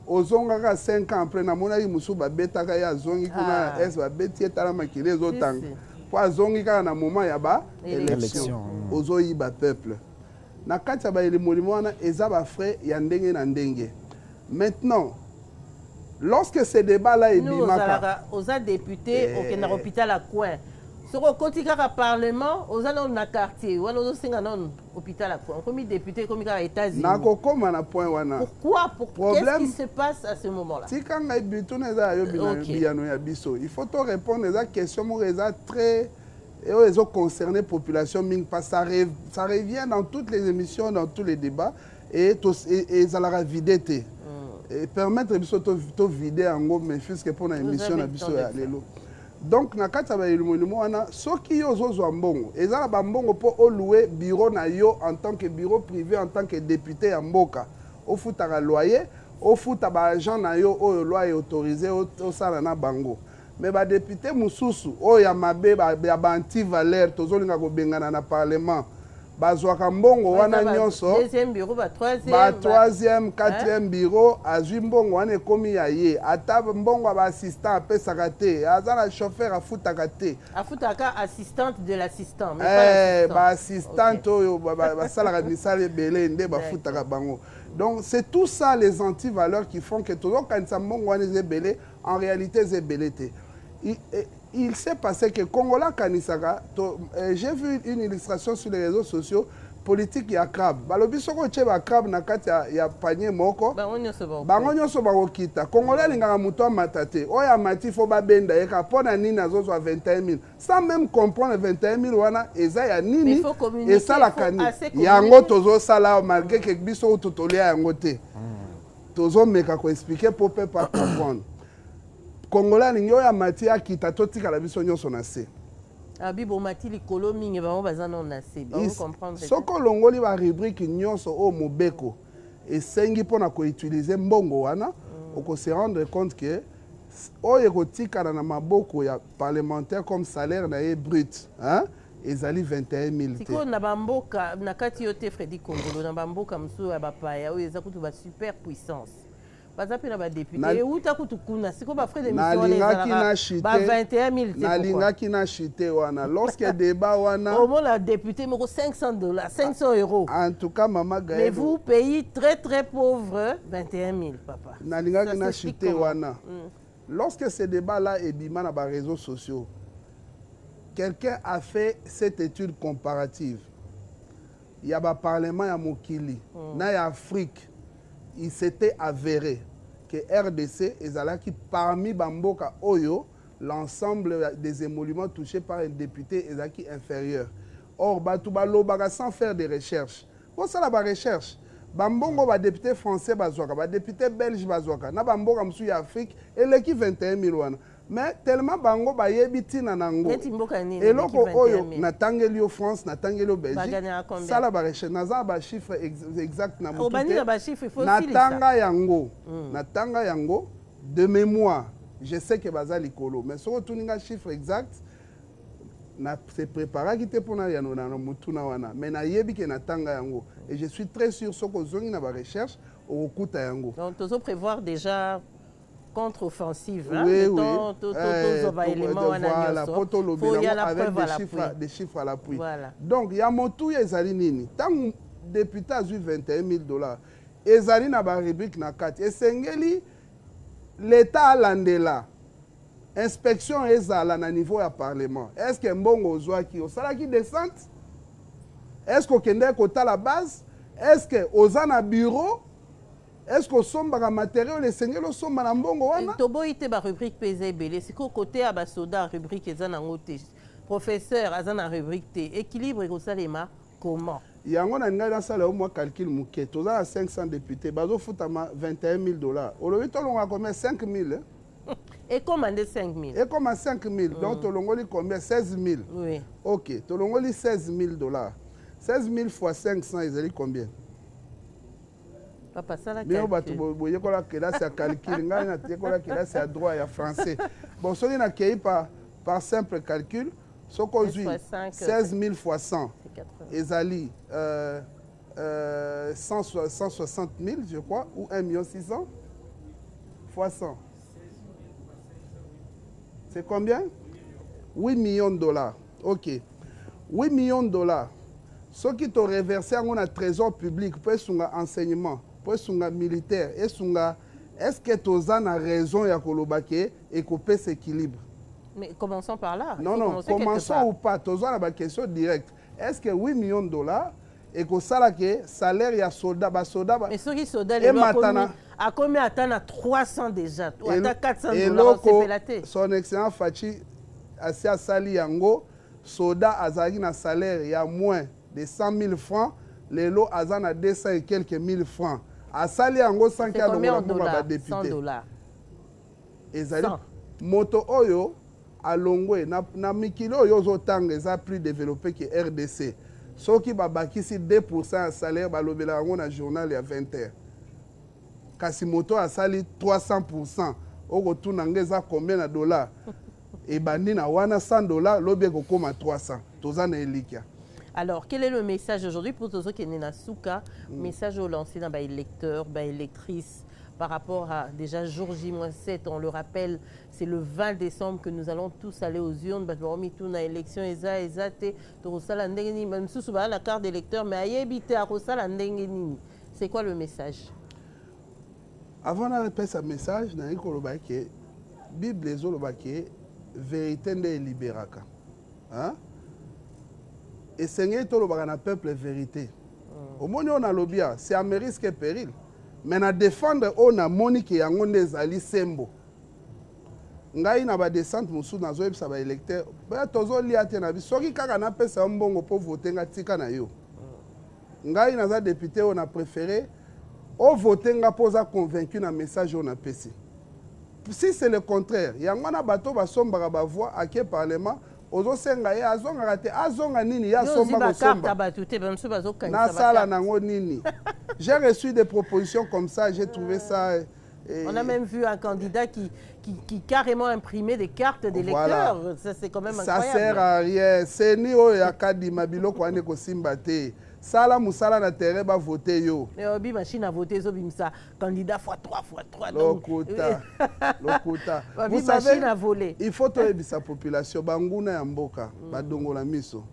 ozongaka 5 ans après namonaki musu babetaka ye azongi kuna es babeti etala makili ezotanga po azongi kaka na moment ya ba élection ozoyiba peuple na kati ya baelemolimo wana eza bafrais ya ndenge na ndenge. Maintenant lorsque ce débat là ebimaka oza député okenda hôpital à coin soko koti kaka parlement oza na quartier wana ozosenga non hôpital à coin comme député comme kaka États-Unis nakokoma na point wana. Pourquoi qu'est-ce qui se passe à ce moment là? Tika ngai bitu na eza yo biyano ya biso il faut to répondre à question mo eza très et ils ont concerné la population ming parce que ça revient dans toutes les émissions, dans tous les débats et ça leur a vidé et permettre de vider en gros mais puisque pour une émission na biso ya lelo. Donc na kati ba ilumulimo wana soki yo zozo mbongo ezala ba mbongo po louer bureau na yo en tant que bureau privé en tant que député ya mboka au futaka loyer au futa ba agent na yo o loyer autorisé au sala na bango. Mais les députés Moussousou, oh ya mabe ya anti-valeur, tozolinga ko bengana na parlement. Bazwaka mbongo wana nyonso. Deuxième bureau, troisième, quatrième bureau, azwi mbongo wana ekomi ya ye. Ata mbongo ba assistant apesaka te, azala chauffeur afutaka te. Afutaka assistante de l'assistant, mais pas ba assistante oyo ba salaka misala ebele nde bafutaka bango. Donc c'est tout ça les anti-valeurs qui font que tozo kanisa mbongo wana ezebele en réalité ezebele te. Il s'est passé que Congola Kanisaka, j'ai vu une illustration sur les réseaux sociaux, politique ya crabe. Balobi soko cheba crabe na kati ya panier moko. Bango nyonso bakokita. Congola lingaka muto amatate. Oya mati fo ba benda yeka pona nini azozo 21 000. Sans même comprendre 21 000 wana eza ya nini et ça la kani. Yango tozo sala malgré que biso tutolia yango te. Tozo meka ko expliquer pour pas comprendre. Congolais n'ingyo ya mati akita totika la biso nyonso na se. Abibo mati likolo mingi ba bazana na se. Ba comprendre. Soko longoli ba rubrique nyonso o mobeko esengi pona ko utiliser mbongo wana oko se rendre compte que oyo kotika na maboko ya parlementaire comme salaire na ye brut, hein? Ezali 21 000 te. Siko na bamboka na kati yote Freddy Kongolo na bamboka mso ya bapaya oyo eza kutu ba super puissance. Bazapi na ba député uta kutukuna siko ba frère de mission ba 21 000 te. Nalingaki na chité wana lorsque débat wana au moins la député moko $500 500 €. En tout cas maman Gaël. Mais vous pays très pauvre 21 000 papa. Nalingaki na chité wana. Lorsque ce débat là est bima na ba réseaux sociaux. Quelqu'un a fait cette étude comparative. Il y a un parlement à Mokili, dans l'Afrique, il s'était avéré que RDC est parmi Bamboka Oyo, l'ensemble des émoluments touchés par un député est inférieur. Or, Batouba Lobaga sans faire des recherches. Pour ça, la recherche. Bambongo ba député français bazwaka, ba député belge bazwaka, na bamboka msu ya Afrique, eleki 21 000 wana. Mais tellement bango ba yebiti na nango. Et loko oyo natangeli au France, natangeli au Belgique. Ça la ba recherche, naza ba chiffre exact na mutu. Natanga yango. Natanga yango de mémoire. Je sais que baza likolo, mais so tuninga chiffre exact. Na se prépara qui te pona yano na mutu na wana. Mais na yebi ke natanga yango. Et je suis très sûr que ce zongi na ba recherche au kuta yango. Donc tu dois prévoir déjà contre-offensive. Oui, oui. Voilà, des chiffres à l'appui. Voilà. Donc, il y a mon tout ezali nini. Tant que député a eu $21 000, ezali na ba rubrique na 4. Et sengeli l'État landela. Inspection ezala na niveau ya parlement. Est-ce que mbongo ozwaki osalaki descente? Est-ce que kende kota la base? Est-ce que ozana bureau? Est-ce que sombara matériel les sengelo somba na mbongo wana? Tobo ite ba rubrique PZBL, c'est ko côté à basoda rubrique ezana ngote. Professeur azana rubrique te. Équilibre ko salema comment? Yango na ngai na sala au moins calcul muke. Toza 500 députés, bazo futama $21 000. Olobi tolonga combien 5 000? Et commandé 5 000. Et comment 5 000? Donc tolongoli combien 16 000? Oui. OK, tolongoli $16 000. 16 000 fois 500 ils combien? Papa, ça la calcul. Mais on va classe à calcul, c'est à droit et à français. Bon, si on a par simple calcul, ce qu'on dit 16 000 fois 100, ezali 160 000, je crois, ou 1 600 000 fois 100. C'est combien? 8 millions de dollars. OK. 8 millions de dollars. Ce qui t'ont reversé à un trésor public pour un enseignement, pour un militaire, est-ce que tu as raison et qu'on peut s'équilibre? Mais commençons par là. Non, commençons ou pas. Tu as une question directe. Est-ce que 8 millions de dollars et que ça que salaire il y a soldat mais ceux qui soldats les a combien atteint 300 déjà ou à 400 dollars c'est son excellent Fachi assez à sali yango soldat azaki na salaire il y a moins de 100 000 francs les lots azan à 200 et quelques mille francs à sali yango 100 $100 ezali moto oyo alongwe na mikili oyo ozotanga eza plus développé que RDC. Ceux qui babakisi 2% de salaire balobela yango na journal ya 20h. Kasi moto asali 300%. Oko tuna ngeza combien de dollars? Et bandi na wana $100 lobe ko koma 300. Toza na elikia. Alors, quel est le message aujourd'hui pour tous ceux qui sont dans Souka? Message au lancé dans les lecteurs, les lectrices par rapport à déjà jour J-7, on le rappelle, c'est le 20 décembre que nous allons tous aller aux urnes. Élection la carte d'électeur, mais c'est quoi le message? Avant de répéter ce message, la Bible est la vérité est libéraka. Et Seigneur est le peuple vérité. Au moment où on a l'obia, c'est à mes risques et périls. Mais na défendre on a monique yango ndezali sembo ngai na ba descente musu na zo ba électeur ba tozo liate na bisoki kaka na pesa mbongo pour voter nga tika na yo ngai na za député on a préféré o voter nga poza convaincu na message on a pesi. Si c'est le contraire yango na bato ba sombaka ba voix à quel parlement ozosenga ye azonga te azonga nini ya somba ko somba na sala nango nini. J'ai reçu des propositions comme ça, j'ai trouvé ça... On a même vu un candidat qui carrément imprimait des cartes d'électeurs. Voilà. Ça, c'est quand même incroyable. Ça sert à rien. C'est ni au yakadi mabilo kwa ne ko simbate. Sala musala na terrain ba voter yo. Mais obi machine à voter zo bimsa candidat x3 Lokuta. Lokuta. Vous savez à voler. Il faut to ebisa population banguna ya mboka badongola miso.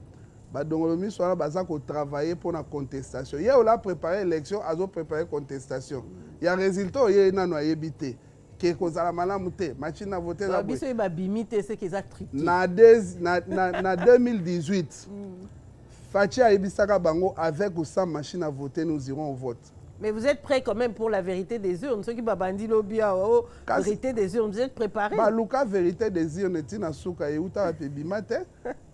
Badongolo miso ala baza ko travailler pour la contestation. Hier on a préparé l'élection, azo préparé contestation. Il y a résultat hier nano ayebité. Que kozala malamu te, machine à voter la biso ba bimité c'est qu'ils actriquent. Na 2018. Fachi ayebisaka bango avec ou sans machine à voter nous irons au vote. Mais vous êtes prêts quand même pour la vérité des urnes. Ceux qui babandi lobia vérité des urnes, vous êtes préparés? Bah Luka vérité des urnes tina souka et uta pebimate.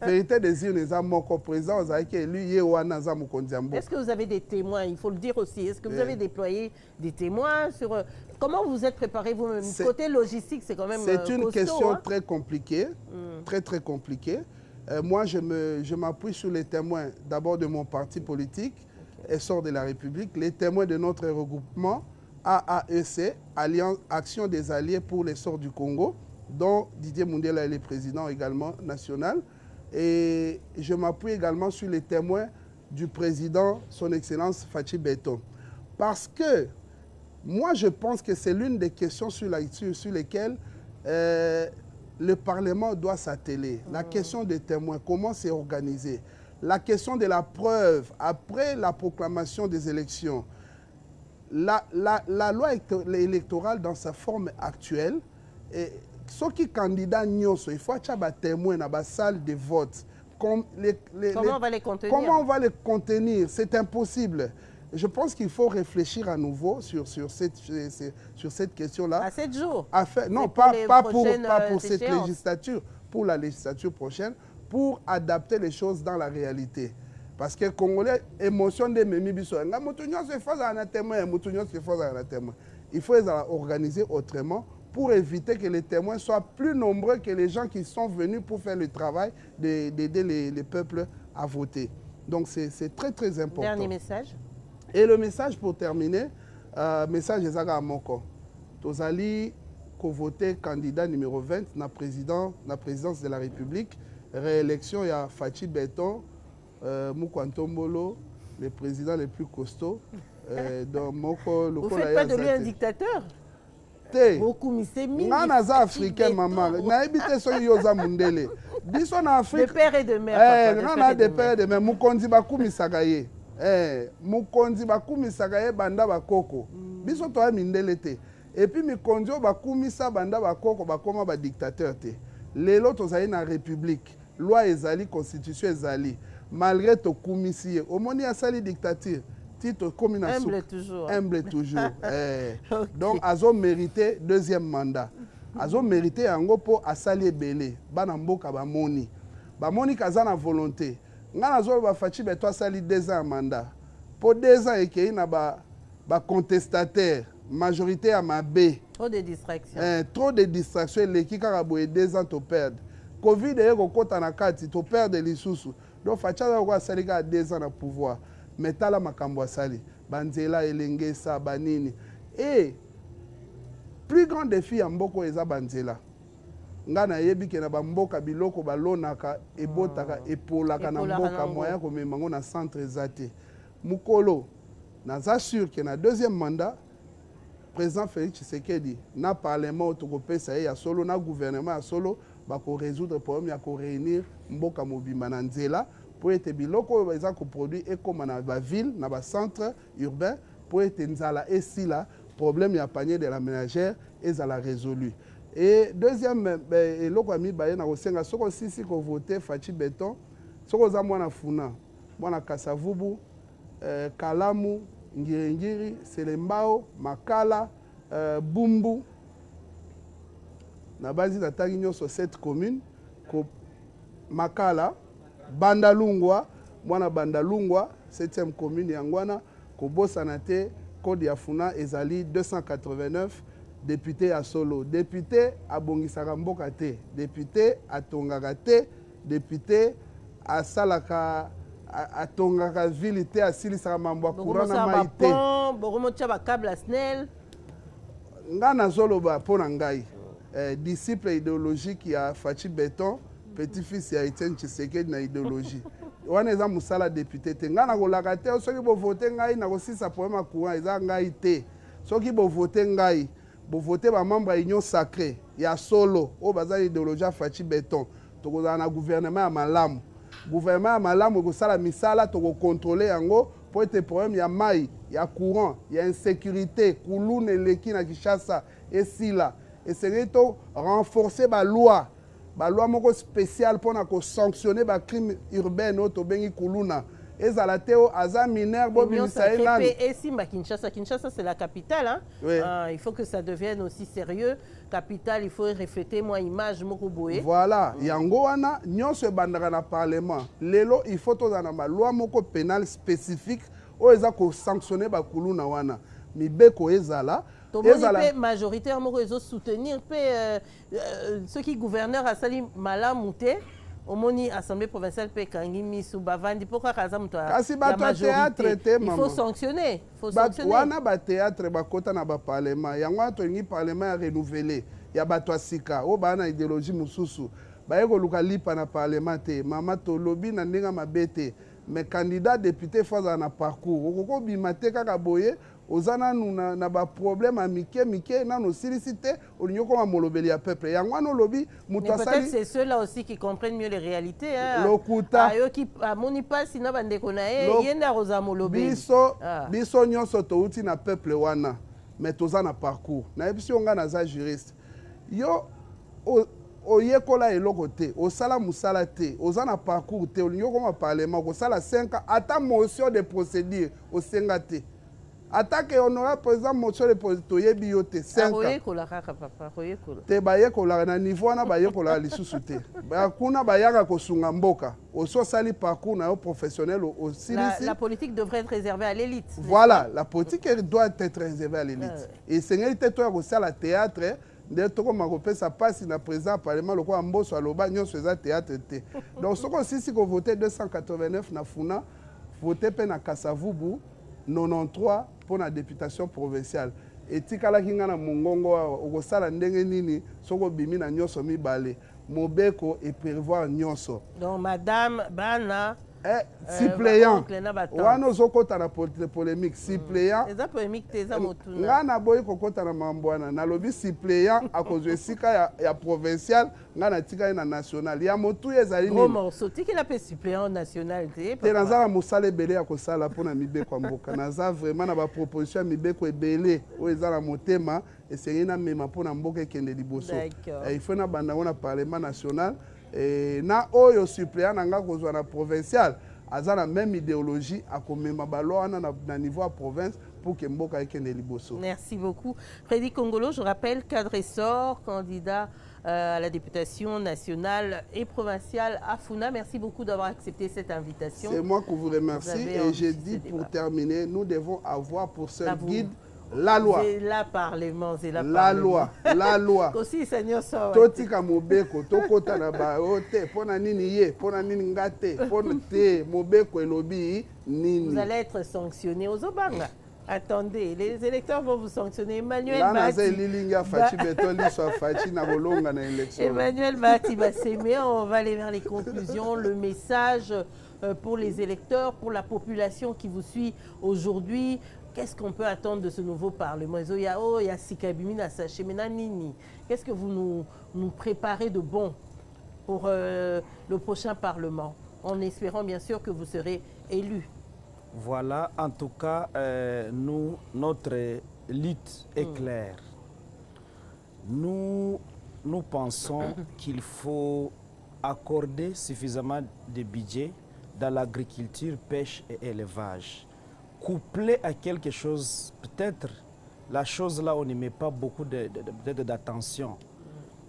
Vérité des urnes za moko présent za ke lui ye wana za mukondiambo. Est-ce que vous avez des témoins? Il faut le dire aussi. Est-ce que vous avez déployé des témoins sur comment vous êtes préparés vous-même? Côté logistique, c'est quand même c'est une costaud, question hein? Très compliquée, très compliquée. Moi je m'appuie sur les témoins d'abord de mon parti politique. Essor de la République, les témoins de notre regroupement AAEC, Alliance Action des Alliés pour l'essor du Congo, dont Didier Mundela est le président également national. Et je m'appuie également sur les témoins du président, son Excellence Fachi Beton. Parce que moi, je pense que c'est l'une des questions sur lesquelles le Parlement doit s'atteler. La question des témoins, comment c'est organisé. La question de la preuve, après la proclamation des élections, la loi électorale dans sa forme actuelle, ceux qui candidats, il faut avoir des témoins dans la salle de vote. Comment on va les contenir? Comment on va les contenir? C'est impossible. Je pense qu'il faut réfléchir à nouveau sur cette question-là. À 7 jours? Non, pas pour cette législature, pour la législature prochaine, pour adapter les choses dans la réalité. Parce que les Congolais, émotion de Memi Bisso, il faut les organiser autrement pour éviter que les témoins soient plus nombreux que les gens qui sont venus pour faire le travail d'aider les peuples à voter. Donc c'est très important. Dernier message. Et le message pour terminer, message de Zaga Amoko. Tozali ko voter candidat numéro 20 na présidence de la République. Réélection, il y a Fachi Beton, Mukwantombolo, les présidents les plus costauds. Donc, Moko, vous ne faites pas de lui un dictateur? Beaucoup naza africain maman na ebite so yoza mundele biso na Afrique de père et de mère papa de père et de mère mukonzi bakumisaka ye mukonzi bakumisaka ye banda bakoko biso to mindele te et puis mikonzi bakumisa banda bakoko bakoma ba dictateur te lelo tozali na république loi ezali constitution ezali malgré to kumisi ye omoni asali dictature titre comme humble toujours. Humble toujours. Okay. Donc, Azo mérité deuxième mandat. Azo mérité yango po asali belé. Bana mboka ba moni. Ba moni kazana volonté. Nga nazo ba fachi beto asali 2 ans mandat. Po 2 ans ekei na ba contestataire. Majorité à ma B. Trop de distractions. Trop de distractions. L'équipe kaka boye 2 ans to perdre. Covid e ko kota na kati to perdre lisusu. Donc facha ko asali ka 2 ans na pouvoir. Metala makambo asali banzela elengesa banini et plus grand défi ya mboko eza banzela nga na yebi ke na bamboka biloko balonaka ebotaka epolaka na mboka moyen komema ngo na centre ezate mukolo naza sûr ke na deuxième mandat président Félix Tshisekedi na parlement tokopesa ye ya solo na gouvernement ya solo bako résoudre problème ya ko réunir mboka mobimba na nzela pour être biloko eza ko produit ekoma na ba ville na ba centre urbain pour être nzala et là problème ya panier de la ménagère ezala résolu. Et deuxième eloko ami baye na kosenga soko sisi ko voter Fachi Beton soko za mwana funa mwana Kasavubu Kalamu Ngiri Selembao Makala Bumbu na base na tangi nyonso 7 communes ko Makala Bandalungwa, mwana Bandalungwa, 7e commune yangwana, kobosana te code ya funa ezali 289 député à solo, député à bongisaka mboka te, député à tongaka te, député à salaka à tongaka ville te à silisaka mambo courant na mai te. Bokomo tcha ba câble SNEL. Ngana zoloba pona ngai. Disciple idéologique ya Fachi Beton. Petit-fils ya Etienne Tshisekedi na idéologie. Wana eza musala député te. Nga na kolaka te soki bo voter ngai na kosisa problème courant eza ngai te. Soki bo voter ngai, bo voter ba membre ya union sacrée ya solo o bazali idéologie ya Fachi Beton. Tokozala na gouvernement ya malamu. Gouvernement ya malamu ekosala misala toko contrôler yango pour être problème ya mai, ya courant, ya insécurité, kulune leki na Kinshasa esila. Et c'est to renforcer ba loi. La loi moko spéciale pour sanctionner les crimes urbains auto bengi kuluna ezala teo aza mineur bo bimisa elana et Simba Kinshasa c'est la capitale hein? Oui. Il faut que ça devienne aussi sérieux capitale il faut refléter moi image moko boye voilà yango wana nyonso bandaka na parlement lelo il faut to na loi moko pénale spécifique o eza ko sanctionner ba kuluna wana mibeko ezala Tomoni majoritaire moko ezo soutenir ceux qui gouverneur a sali malamu te omoni assemblée provinciale pe kangi misu bavandi pourquoi kaza muto kasi bato théâtre te il faut sanctionner wana ba théâtre bakota na ba parlement yango to ngi parlement ya renouveler ya bato asika o bana idéologie mususu baye ko luka lipa na parlement te mama to lobby na ndinga mabete mais candidat député faza na parcours okoko bima te kaka boye ozana na ba problème à mike na no silicité olinyo ko molobeli ya peuple yango no lobi muto asali peut-être c'est ceux là aussi qui comprennent mieux les réalités hein lokuta ayo ki amoni pas sina bandeko na yenda roza molobeli biso nyonso to uti na peuple wana mais tozana parcours na ebisi onga na za juriste yo oyekola eloko te osala musala te ozana parcours te olinyo ko parlement ko sala 5 ans ata motion de procédure osenga te attaque honorable président motion de procédure yebi yo te 5 ans te bayekola na niveau na bayekola lisusu te kuna bayaka kosunga mboka oso sali parcours na yo professionnel aussi la politique devrait être réservée à l'élite voilà la politique doit être réservée à l'élite et sengeli te to ya kosala théâtre nde tokoma kopesa pasi na président parlement lokola mboso aloba nyonso eza théâtre te donc soko osisi kovote 289 na funa vote mpe na Kasavubu 93 pour la députation provinciale. Et tikalaki nga na mongongo okosala ndenge nini soko bimi na nyonso mibale mobeko et prévoir nyonso. Donc madame Bana suppléant wana ozokota na polémique suppléant eza polémique te eza motuna nga na boyi kokota na mambwana nalobi suppléant akozwa esika ya provincial nga natika ye na national ya motu ezali gros morceau tikela mpe suppléant national te naza na mosala ebele ya kosala mpona mibeko ya mboka naza vraiment na baproposition ya mibeko ebele oyo eza na motema esengeli namema mpona mboka ekende liboso ifo na bandango na parlement national na oyo suppléant na nga kozwa na provincial aza na même idéologie akomema baloi wana na niveau ya province pour que mboka ekende liboso. Merci beaucoup. Freddy Kongolo, je rappelle, cadre et sort, candidat à la députation nationale et provinciale à Funa. Merci beaucoup d'avoir accepté cette invitation. C'est moi qui vous remercie et j'ai dit pour terminer, nous devons avoir pour seul guide la loi. C'est la parlement, c'est la loi. La loi. Aussi, Seigneur sort. Totika mobeko, tokota na baote, pona nini ye, pona nini ngate, pona te, mobeko elobi nini. Vous allez être sanctionné aux Obanga. Attendez, les électeurs vont vous sanctionner. Emmanuel Mati Bassémé, on va aller vers les conclusions, le message pour les électeurs, pour la population qui vous suit aujourd'hui. Qu'est-ce qu'on peut attendre de ce nouveau Parlement? Qu'est-ce que vous nous préparez de bon pour le prochain Parlement, en espérant bien sûr que vous serez élu? Voilà, en tout cas, notre lutte est claire. Nous pensons qu'il faut accorder suffisamment de budget dans l'agriculture, pêche et élevage. Couplé à quelque chose, peut-être, la chose là, on n'y met pas beaucoup d'attention.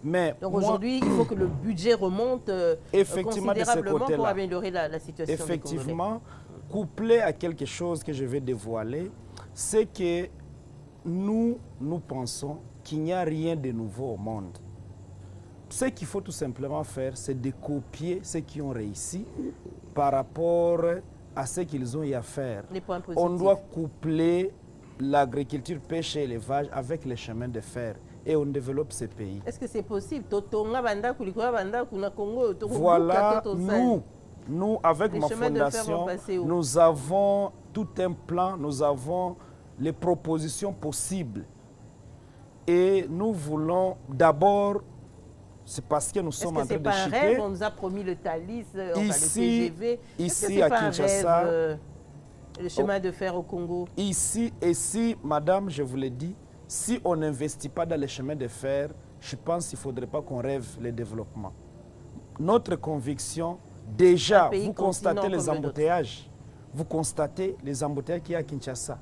Mais donc aujourd'hui, il faut que le budget remonte considérablement pour améliorer la situation. Effectivement, couplé à quelque chose que je vais dévoiler, c'est que nous pensons qu'il n'y a rien de nouveau au monde. Ce qu'il faut tout simplement faire, c'est de copier ce qui ont réussi par rapport à ce qu'ils ont eu à faire. On doit coupler l'agriculture, pêche et élevage avec les chemins de fer et on développe ces pays. Est-ce que c'est possible? Voilà, nous, avec ma fondation, nous avons tout un plan, nous avons les propositions possibles. Et nous voulons d'abord, c'est parce que nous sommes en train de chuter. Rêve? On nous a promis le Thalys, le TGV. Ici à Kinshasa, le chemin de fer au Congo. Ici, madame, je vous l'ai dit, si on n'investit pas dans les chemins de fer, je pense qu'il ne faudrait pas qu'on rêve le développement. Notre conviction, déjà, vous constatez les embouteillages. Vous constatez les embouteillages qu'il y a à Kinshasa.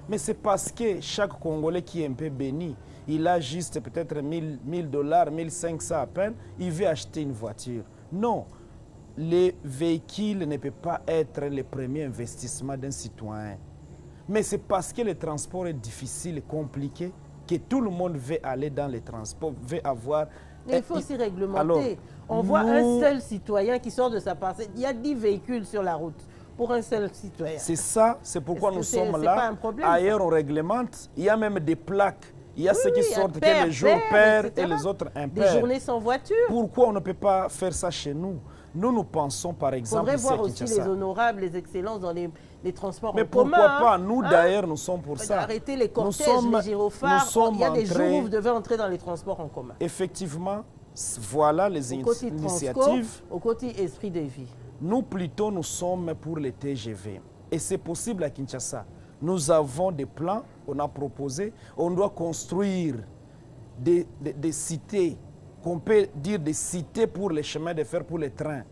Mais c'est parce que chaque Congolais qui est un peu béni, il a juste peut-être $1000, $1500 à peine, il veut acheter une voiture. Non, les véhicules ne peuvent pas être le premier investissement d'un citoyen. Mais c'est parce que le transport est difficile et compliqué que tout le monde veut aller dans les transports, veut avoir... Mais il faut aussi réglementer. Alors, on voit un seul citoyen qui sort de sa parcelle. Il y a 10 véhicules sur la route pour un seul citoyen. C'est ça, c'est pourquoi nous sommes là. Ailleurs, on réglemente. Il y a même des plaques. Il y a ceux qui sortent que les jours pairs et les autres impairs. Des journées sans voiture. Pourquoi on ne peut pas faire ça chez nous? Nous pensons par exemple... Il faudrait voir aussi les honorables, les excellences dans les transports en commun. Mais pourquoi pas? Nous d'ailleurs, nous sommes pour ça. Arrêter les cortèges, les gyrophares. Il y a des jours où vous devez entrer dans les transports en commun. Effectivement, voilà les initiatives. Au côté esprit de vie. Nous plutôt, nous sommes pour les TGV. Et c'est possible à Kinshasa. Nous avons des plans, on a proposé. On doit construire des cités, qu'on peut dire des cités pour les chemins de fer, pour les trains.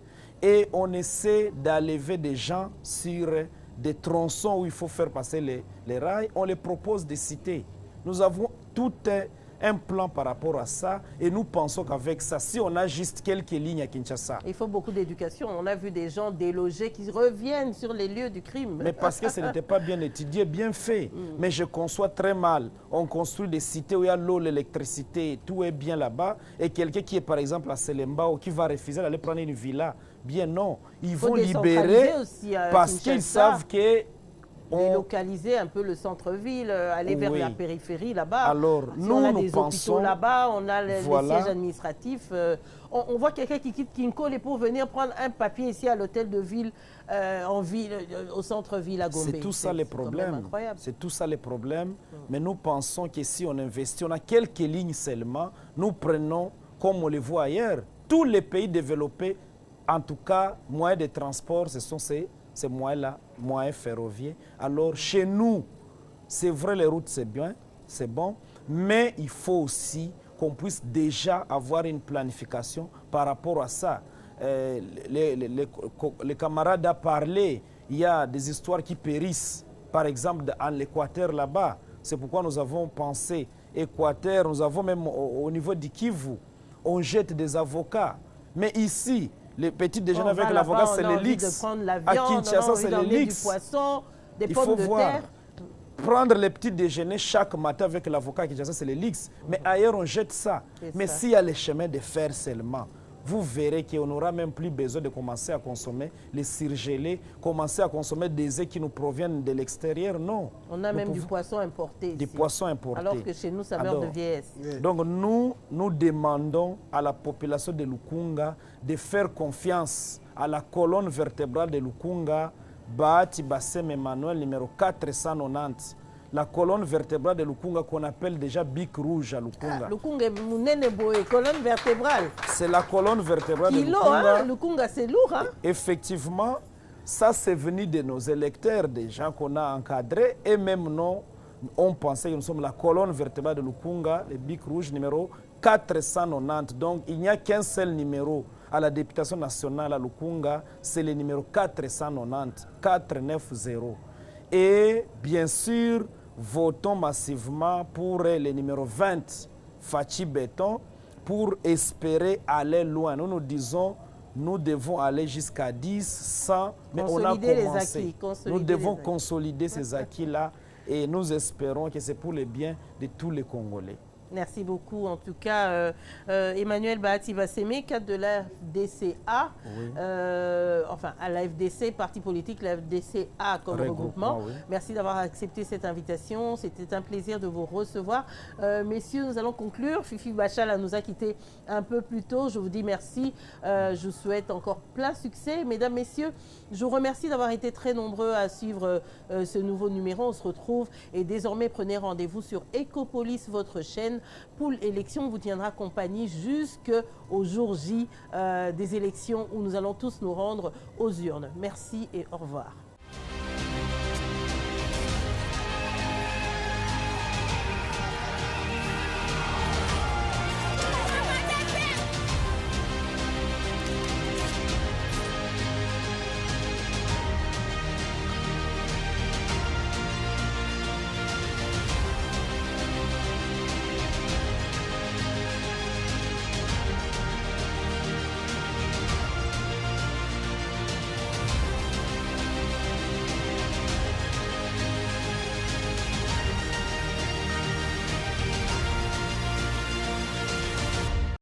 Et on essaie d'enlever des gens sur des tronçons où il faut faire passer les rails. On les propose des cités. Nous avons tout un plan par rapport à ça et nous pensons qu'avec ça, si on a juste quelques lignes à Kinshasa... Il faut beaucoup d'éducation. On a vu des gens délogés qui reviennent sur les lieux du crime. Mais parce que ce n'était pas bien étudié, bien fait. Mais je conçois très mal. On construit des cités où il y a l'eau, l'électricité, tout est bien là-bas. Et quelqu'un qui est par exemple à Selemba ou qui va refuser d'aller prendre une villa, bien non. Ils vont libérer aussi, parce qu'ils savent que délocaliser un peu le centre-ville, aller vers la périphérie là-bas. Alors, on a des hôpitaux là-bas, on a les sièges administratifs. On voit quelqu'un qui quitte Kinkole pour venir prendre un papier ici à l'hôtel de ville, au centre-ville à Gombe. C'est tout ça les problèmes. C'est tout ça les problèmes. Mais nous pensons que si on investit, on a quelques lignes seulement, nous prenons, comme on le voit ailleurs, tous les pays développés, en tout cas, moyens de transport, ce sont ces moyens-là, moyens ferroviaires. Alors, chez nous, c'est vrai, les routes, c'est bien, c'est bon, mais il faut aussi qu'on puisse déjà avoir une planification par rapport à ça. Les camarades ont parlé, il y a des histoires qui périssent, par exemple, en l'Équateur là-bas. C'est pourquoi nous avons pensé, Équateur, nous avons même au niveau du Kivu, on jette des avocats. Mais ici, les petits déjeuners avec l'avocat, c'est l'élix. À Kinshasa, c'est l'élix. Il faut voir. Prendre les petits déjeuners chaque matin avec l'avocat à Kinshasa, c'est l'élix. Mais ailleurs, on jette ça. Mais s'il y a les chemins de fer seulement, vous verrez qu'on n'aura même plus besoin de commencer à consommer les surgelés, commencer à consommer des œufs qui nous proviennent de l'extérieur, non. On a même du poisson importé ici. Des poissons importés. Alors que chez nous, ça meurt de vieillesse. Donc nous demandons à la population de Lukunga de faire confiance à la colonne vertébrale de Lukunga, Bahati Bassem Emmanuel, numéro 490. La colonne vertébrale de Lukunga qu'on appelle déjà Bic Rouge à Lukunga. Lukunga, colonne vertébrale. C'est la colonne vertébrale de Lukunga. Lukunga, c'est lourd. Hein? Effectivement, ça c'est venu de nos électeurs, des gens qu'on a encadrés, et même nous, on pensait que nous sommes la colonne vertébrale de Lukunga, le Bic Rouge numéro 490. Donc il n'y a qu'un seul numéro à la députation nationale à Lukunga, c'est le numéro 490, 490. Et bien sûr, votons massivement pour le numéro 20, Fachi Béton, pour espérer aller loin. Nous nous disons, nous devons aller jusqu'à 10, 100, mais on a commencé. Nous devons consolider ces acquis-là et nous espérons que c'est pour le bien de tous les Congolais. Merci beaucoup. En tout cas, Emmanuel Bahati Basseme, cadre de la FDCA, enfin à la FDC, parti politique, la FDCA comme regroupement. Merci d'avoir accepté cette invitation. C'était un plaisir de vous recevoir. Messieurs, nous allons conclure. Fifi Bachala nous a quittés un peu plus tôt. Je vous dis merci. Je vous souhaite encore plein succès. Mesdames, messieurs, je vous remercie d'avoir été très nombreux à suivre ce nouveau numéro. On se retrouve et désormais prenez rendez-vous sur Ecopolis, votre chaîne. Pool Élections vous tiendra compagnie jusqu'au jour J des élections où nous allons tous nous rendre aux urnes. Merci et au revoir.